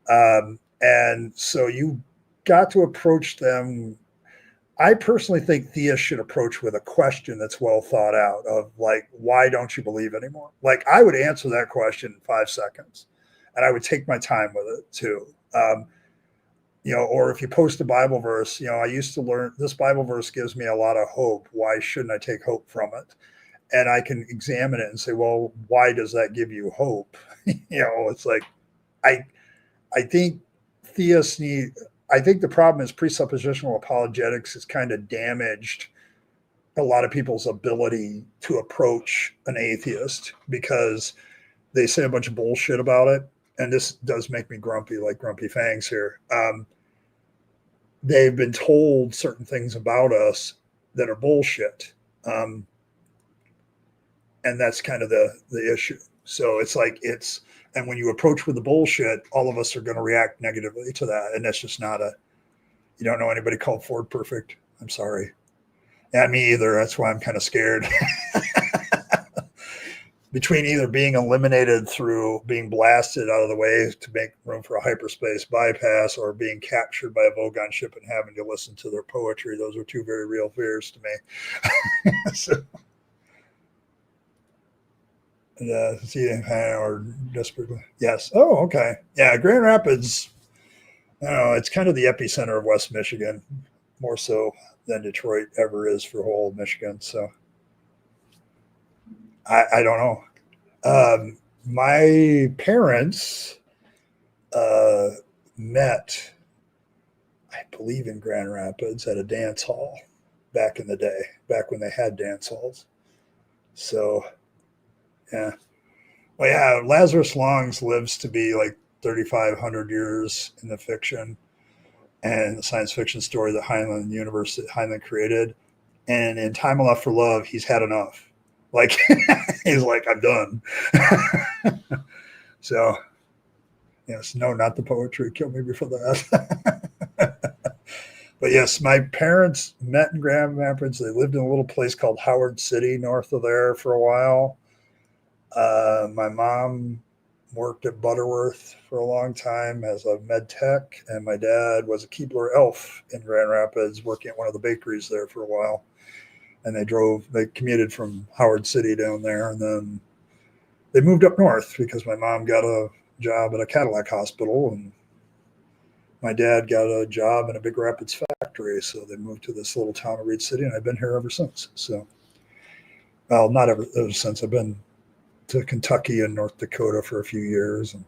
And so you got to approach them. I personally think theists should approach with a question that's well thought out of like, why don't you believe anymore? Like I would answer that question in 5 seconds and I would take my time with it too. Or if you post a Bible verse, I used to learn this Bible verse gives me a lot of hope. Why shouldn't I take hope from it? And I can examine it and say, well, why does that give you hope? It's like, I think theists I think the problem is presuppositional apologetics has kind of damaged a lot of people's ability to approach an atheist because they say a bunch of bullshit about it. And this does make me grumpy, like Grumpy Fangs here. They've been told certain things about us that are bullshit. And that's kind of the issue. So it's like and when you approach with the bullshit, all of us are going to react negatively to that. And that's just you don't know anybody called Ford Perfect. I'm sorry. Yeah, me either. That's why I'm kind of scared. Between either being eliminated through being blasted out of the way to make room for a hyperspace bypass or being captured by a Vogon ship and having to listen to their poetry, those are two very real fears to me. So, or desperately. Yes. Oh, okay. Yeah. Grand Rapids, I don't know. It's kind of the epicenter of West Michigan, more so than Detroit ever is for whole Michigan. So I don't know. My parents met, I believe, in Grand Rapids at a dance hall back in the day, back when they had dance halls. So, yeah. Well, yeah, Lazarus Longs lives to be like 3,500 years in the fiction and the science fiction story that Heinlein created. And in Time Enough for Love, he's had enough. Like, he's like, I'm done. So, yes, no, not the poetry. Kill me before that. But yes, my parents met in Grand Rapids. They lived in a little place called Howard City, north of there for a while. My mom worked at Butterworth for a long time as a med tech, and my dad was a Keebler elf in Grand Rapids, working at one of the bakeries there for a while. And they commuted from Howard City down there, and then they moved up north because my mom got a job at a Cadillac hospital, and my dad got a job in a Big Rapids factory. So they moved to this little town of Reed City, and I've been here ever since. So, well, not ever since. I've been to Kentucky and North Dakota for a few years and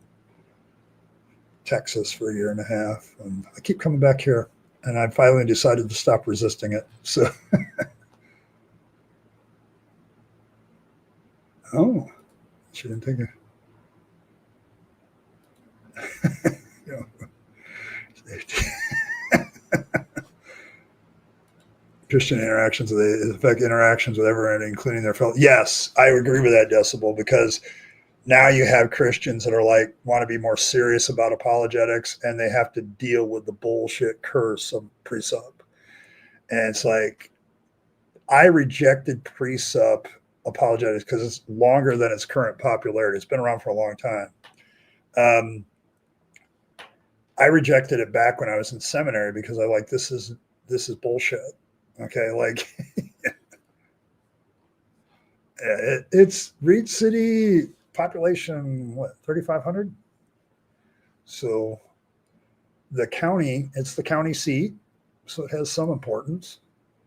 Texas for a year and a half. And I keep coming back here, and I finally decided to stop resisting it. So, oh, she didn't think of Christian interactions, they affect interactions with everyone, including their fellow. Yes, I agree with that, Decibel, because now you have Christians that are like, want to be more serious about apologetics, and they have to deal with the bullshit curse of pre-sup. And it's like, I rejected pre-sup apologetics because it's longer than its current popularity. It's been around for a long time. I rejected it back when I was in seminary because I like, this is bullshit. Okay, like it's Reed City population, what, 3,500? So the county, it's the county seat, so it has some importance.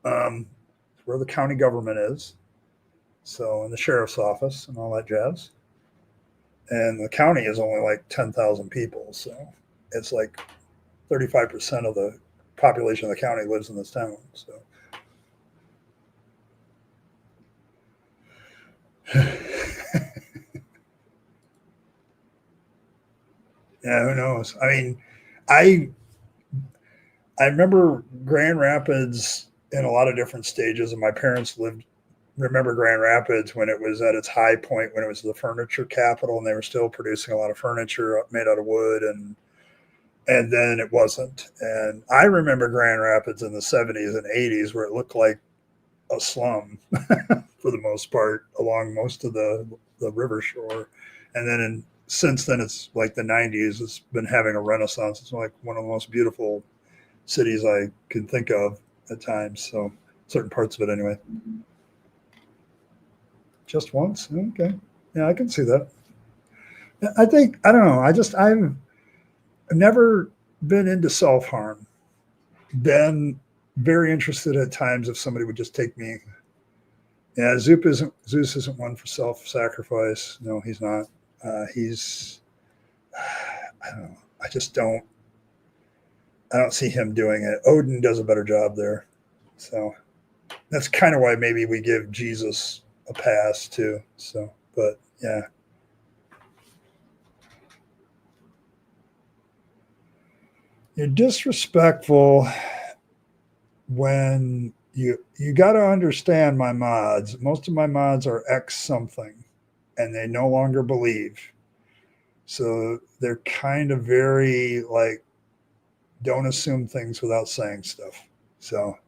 Where the county government is, so in the sheriff's office and all that jazz. And the county is only like 10,000 people, so it's like 35% of the population of the county lives in this town. So, yeah, who knows? I mean, I I remember Grand Rapids in a lot of different stages, and my parents lived. Remember Grand Rapids when it was at its high point, when it was the furniture capital, and they were still producing a lot of furniture made out of wood, and then it wasn't. And I remember Grand Rapids in the 70s and 80s, where it looked like a slum for the most part along most of the river shore. And then since then, it's like the 90s, it's been having a renaissance. It's like one of the most beautiful cities I can think of at times. So certain parts of it anyway. Just once? Okay. Yeah, I can see that. I think, I don't know. I've never been into self harm. Been very interested at times if somebody would just take me. Yeah, Zeus isn't one for self sacrifice. No, he's not. He's, I don't know. I don't see him doing it. Odin does a better job there. So that's kind of why maybe we give Jesus a pass too. So, but yeah. You're disrespectful when you got to understand my mods. Most of my mods are X something, and they no longer believe. So they're kind of very like, don't assume things without saying stuff. So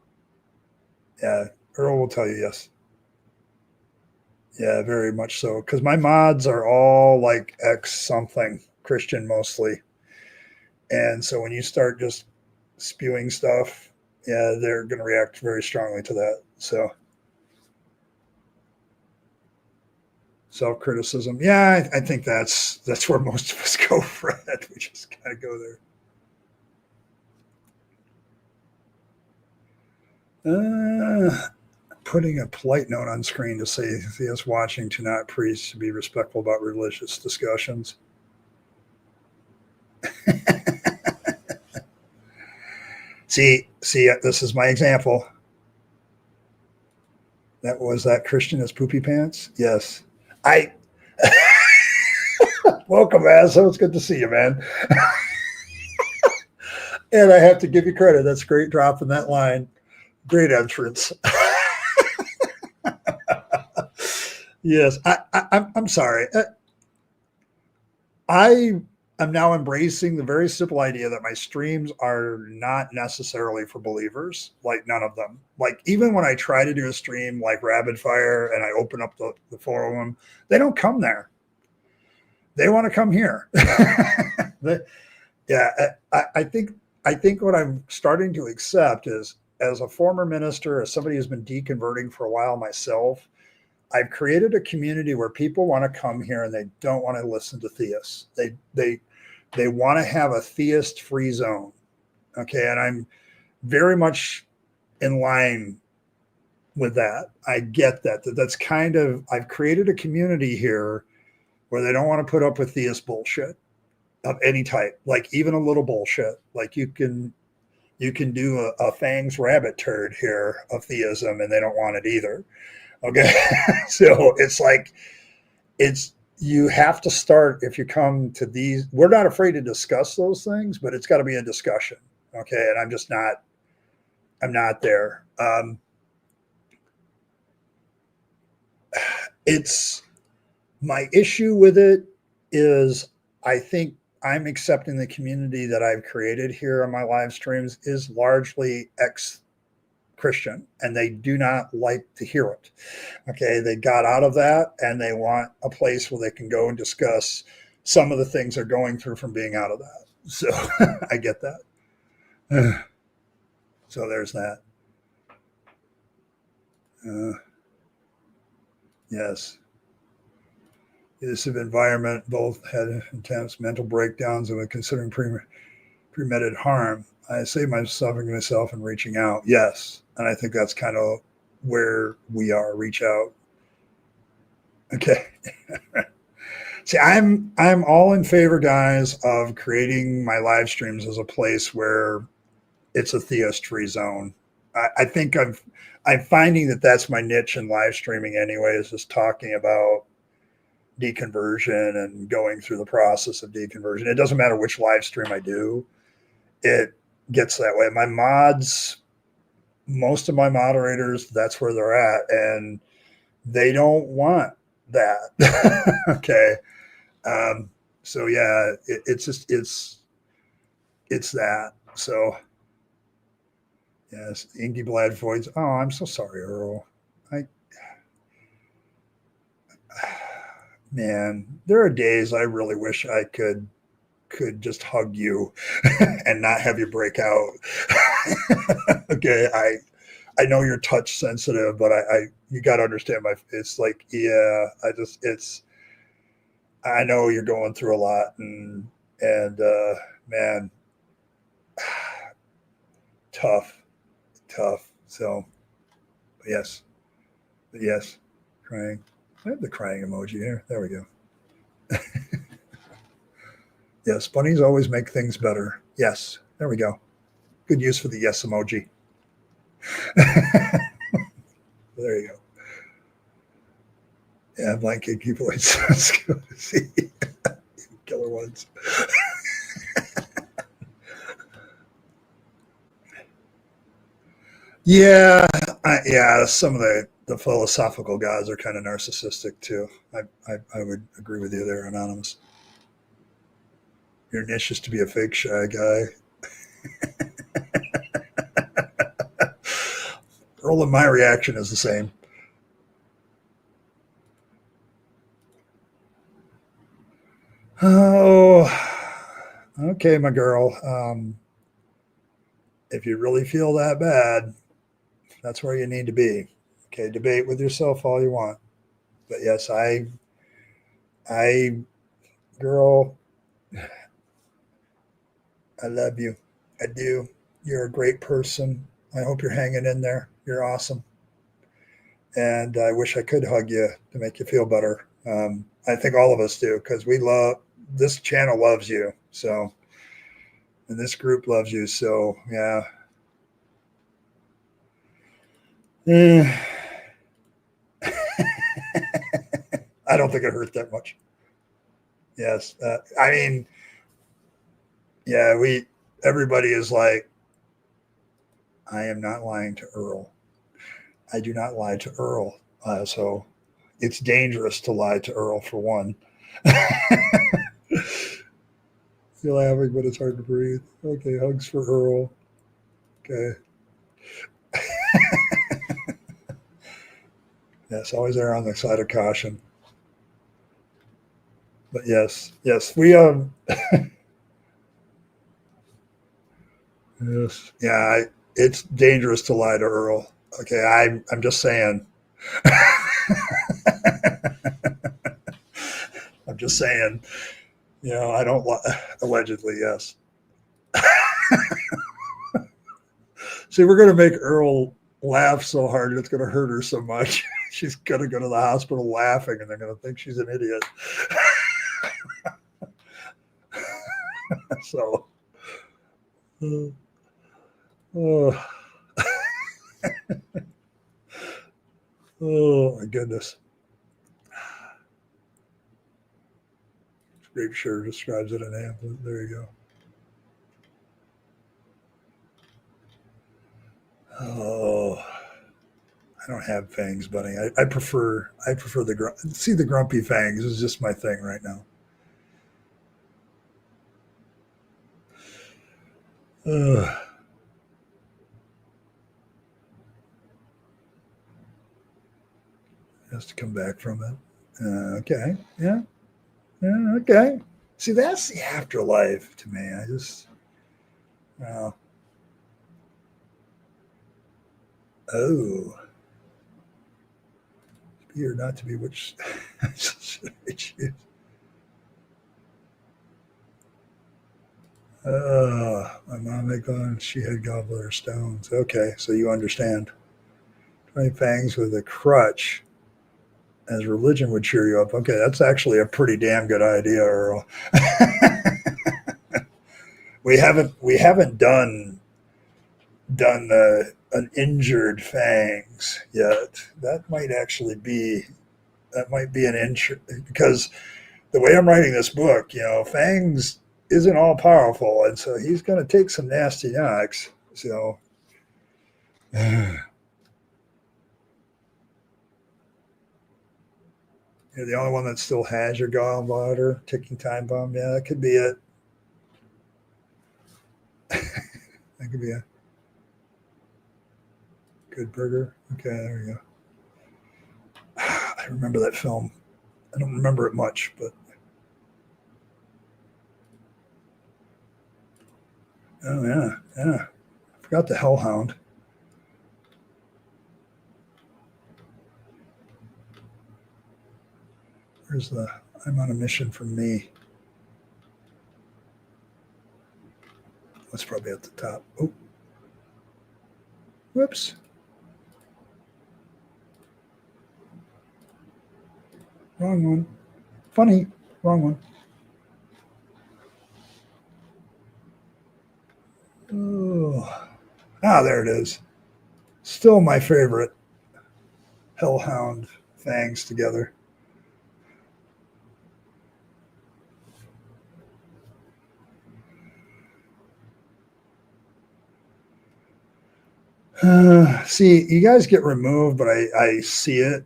yeah, Earl will tell you yes. Yeah, very much so. Because my mods are all like X something, Christian mostly. And so when you start just spewing stuff, yeah, they're going to react very strongly to that. So self criticism, yeah, I think that's where most of us go, Fred. We just kind of go there. Putting a polite note on screen to say theists watching to not preach to be respectful about religious discussions. see, this is my example. That Christian as poopy pants? Yes. I welcome, asshole. It's good to see you, man. And I have to give you credit. That's great dropping that line. Great entrance. Yes, I'm sorry. I am now embracing the very simple idea that my streams are not necessarily for believers, like none of them. Like even when I try to do a stream like Rabyd Fire and I open up the forum, they don't come there. They want to come here. Yeah, I think what I'm starting to accept is, as a former minister, as somebody who's been deconverting for a while myself, I've created a community where people want to come here and they don't want to listen to theists. They want to have a theist free zone. Okay, and I'm very much in line with that. I get that. That's kind of, I've created a community here where they don't want to put up with theist bullshit of any type, like even a little bullshit. Like you can do a Fangs rabbit turd here of theism and they don't want it either. Okay. So it's like, you have to start, if you come to these, we're not afraid to discuss those things, but it's got to be a discussion. Okay. And I'm not there. It's my issue with it is, I think I'm accepting the community that I've created here on my live streams is largely Christian, and they do not like to hear it. Okay, they got out of that and they want a place where they can go and discuss some of the things they're going through from being out of that. So I get that. So there's that. Uh, yes. This environment both had intense mental breakdowns and were considering premeditated harm. I saved myself and reaching out. Yes. And I think that's kind of where we are. Reach out. Okay. See, I'm all in favor, guys, of creating my live streams as a place where it's a theist free zone. I think I'm finding that that's my niche in live streaming anyway, is just talking about deconversion and going through the process of deconversion. It doesn't matter which live stream I do, it gets that way. My mods, most of my moderators, that's where they're at, and they don't want that. Okay. So yeah, it's just it's that. So yes, Inky Blad voids. Oh, I'm so sorry, Earl. I man, there are days I really wish I could just hug you and not have you break out. Okay, I know you're touch sensitive, but I you got to understand it's like, yeah, I know you're going through a lot, and man, tough. So yes, crying. I have the crying emoji here. There we go. Yes, bunnies always make things better. Yes, there we go. Good use for the yes emoji. There you go. Yeah, blanket key voice. See, killer ones. Yeah, yeah. Some of the philosophical gods are kind of narcissistic too. I would agree with you there, Anonymous. Your niche is to be a fake shy guy. Earl and my reaction is the same. Oh, okay, my girl. If you really feel that bad, that's where you need to be. Okay, debate with yourself all you want. But yes, I, girl, I love you. I do. You're a great person. I hope you're hanging in there. You're awesome. And I wish I could hug you to make you feel better. I think all of us do, because we love this channel loves you. So, and this group loves you. So, yeah. I don't think it hurt that much. Yes. I mean, yeah, everybody is like, I am not lying to Earl. I do not lie to Earl. So it's dangerous to lie to Earl, for one. You're laughing, but it's hard to breathe. Okay, hugs for Earl. Okay. Yes, always err on the side of caution. But yes, we yes, yeah, it's dangerous to lie to Earl. Okay, I'm just saying. I'm just saying. You know, I don't allegedly, yes. See, we're going to make Earl laugh so hard it's going to hurt her so much. She's going to go to the hospital laughing, and they're going to think she's an idiot. So, oh, oh my goodness. Grape sure describes it in amp. There you go. Oh, I don't have fangs, buddy. I prefer the grumpy fangs is just my thing right now. Ugh. Has to come back from it. Okay. Yeah. Okay. See, that's the afterlife to me. I just, oh, be or not to be, which should I choose? My mom had gone, she had gallbladder stones. Okay, so you understand. 20 fangs with a crutch as religion would cheer you up. Okay, that's actually a pretty damn good idea, Earl. we haven't done an injured fangs yet. That might be an injured, because the way I'm writing this book, Fangs isn't all powerful, and so he's going to take some nasty knocks. So, you're the only one that still has your gallbladder ticking time bomb. Yeah, that could be it. That could be a good burger. Okay, there you go. I remember that film. I don't remember it much, but oh yeah, yeah. I forgot the Hellhound. Where's the? I'm on a mission from me. That's probably at the top. Oh, whoops. Wrong one. Funny. Wrong one. Oh. There it is. Still my favorite. Hellhound fangs together. See, you guys get removed, but I see it.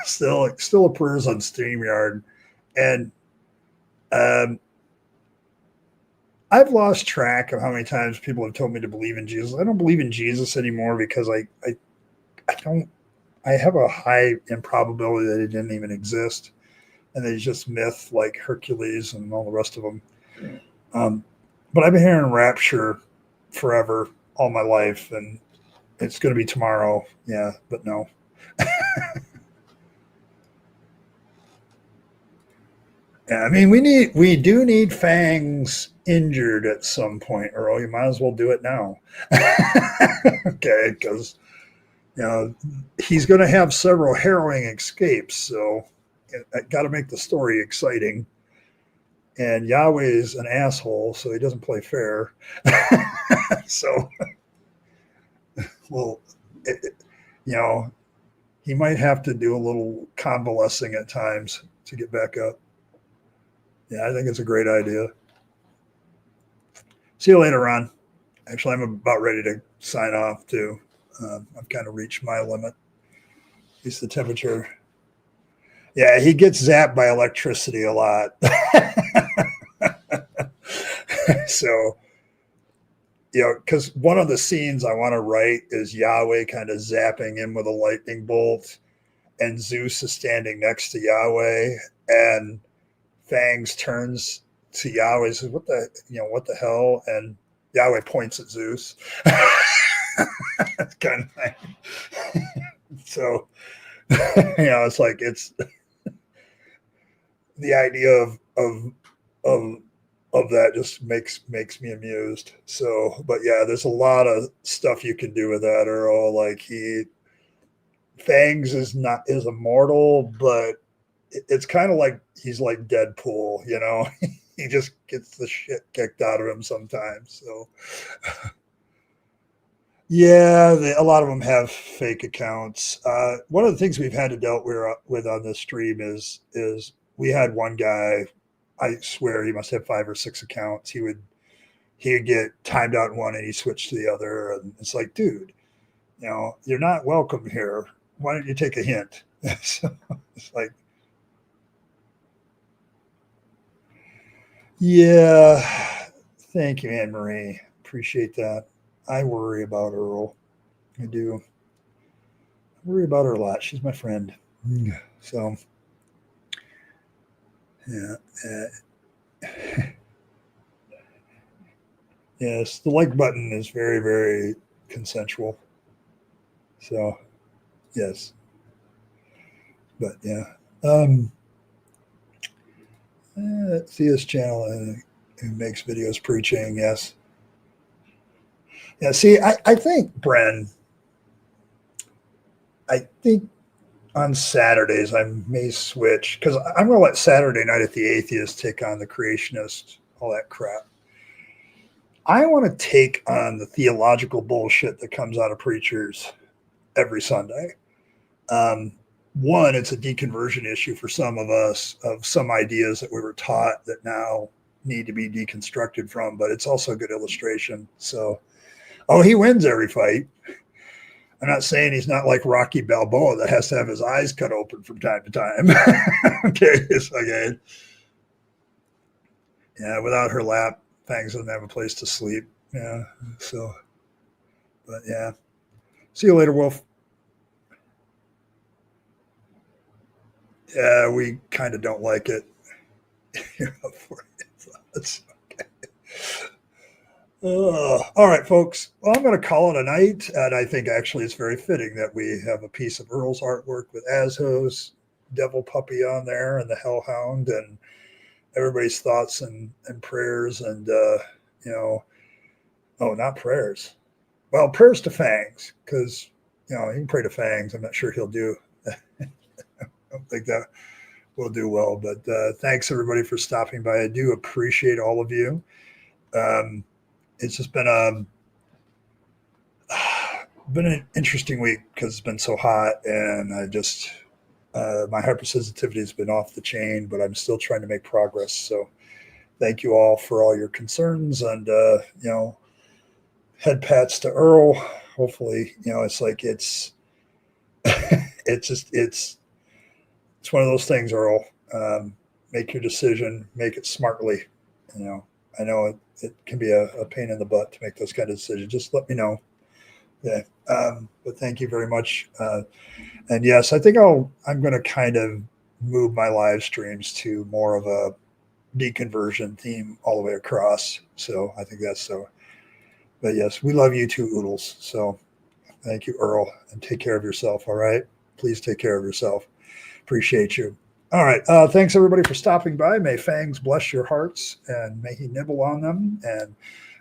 Still appears on StreamYard. And I've lost track of how many times people have told me to believe in Jesus. I don't believe in Jesus anymore because I don't, I have a high improbability that he didn't even exist. And that he's just myth like Hercules and all the rest of them. But I've been hearing rapture forever, all my life. And it's going to be tomorrow. Yeah, but no. Yeah, I mean, we do need Fangs injured at some point, Earl. You might as well do it now. Okay, because he's going to have several harrowing escapes, so I got to make the story exciting. And Yahweh is an asshole, so he doesn't play fair. So, well, he might have to do a little convalescing at times to get back up. Yeah, I think it's a great idea. See you later, Ron. Actually, I'm about ready to sign off too. I've kind of reached my limit. At least the temperature. Yeah, he gets zapped by electricity a lot. So, because one of the scenes I want to write is Yahweh kind of zapping him with a lightning bolt, and Zeus is standing next to Yahweh, and Fangs turns to Yahweh and says, what the hell? And Yahweh points at Zeus. Kind of thing. So, it's like, it's the idea of that just makes me amused. So, but yeah, there's a lot of stuff you can do with that, Earl. Like Fangs is immortal, but it's kind of like he's like Deadpool, he just gets the shit kicked out of him sometimes. So, yeah, a lot of them have fake accounts. One of the things we've had to deal with on this stream is we had one guy. I swear he must have 5 or 6 accounts. He'd get timed out in one and he switched to the other, and it's like, dude, you're not welcome here. Why don't you take a hint? So it's like, yeah, thank you, Anne Marie. Appreciate that. I worry about Earl. I do. I worry about her a lot. She's my friend. So, yeah. Yes, the like button is very, very consensual. So, yes. But yeah, Theist channel who makes videos preaching. Yes. Yeah. See, I think, Bren, I think on Saturdays I may switch because I'm going to let Saturday Night at the Atheist take on the creationist, all that crap. I want to take on the theological bullshit that comes out of preachers every Sunday. Um, One, it's a deconversion issue for some of us of some ideas that we were taught that now need to be deconstructed from, but it's also a good illustration. So, oh, he wins every fight. I'm not saying he's not like Rocky Balboa that has to have his eyes cut open from time to time. Okay, it's okay. Yeah, without her lap, Fangs doesn't have a place to sleep. Yeah, so, but yeah. See you later, Wolf. Yeah, we kind of don't like it. It's okay. All right, folks. Well, I'm going to call it a night, and I think actually it's very fitting that we have a piece of Earl's artwork with Azho's devil puppy on there and the hellhound and everybody's thoughts and prayers and you know, oh, not prayers. Well, prayers to Fangs because you know you can pray to Fangs. I'm not sure he'll do. I don't think that will do well, but thanks everybody for stopping by. I do appreciate all of you. Um, it's just been an interesting week because it's been so hot, and I just my hypersensitivity has been off the chain, but I'm still trying to make progress. So thank you all for all your concerns and you know, head pats to Earl. Hopefully, you know, it's like it's it's just it's one of those things, Earl. Make your decision, make it smartly. You know it can be a pain in the butt to make those kind of decisions. Just let me know. Yeah. But thank you very much. And yes, I think I'm going to kind of move my live streams to more of a deconversion theme all the way across. So I think that's so. But yes, we love you too, Oodles. So thank you, Earl, and take care of yourself. All right. Please take care of yourself. Appreciate you. All right. Thanks everybody for stopping by. May Fangs bless your hearts and may he nibble on them. And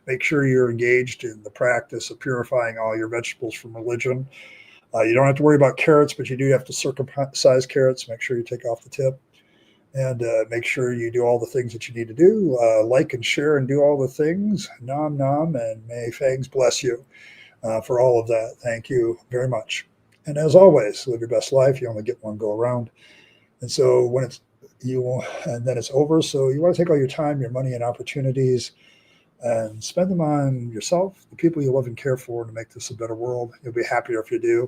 make sure you're engaged in the practice of purifying all your vegetables from religion. You don't have to worry about carrots, but you do have to circumcise carrots. Make sure you take off the tip. And make sure you do all the things that you need to do. Like and share and do all the things. Nom nom. And may Fangs bless you for all of that. Thank you very much. And as always, live your best life. You only get one go around. And so when it's you, and then it's over. So you want to take all your time, your money, and opportunities, and spend them on yourself, the people you love and care for, to make this a better world. You'll be happier if you do.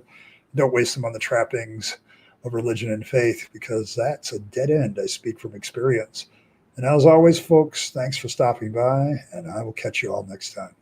Don't waste them on the trappings of religion and faith, because that's a dead end. I speak from experience. And as always, folks, thanks for stopping by, and I will catch you all next time.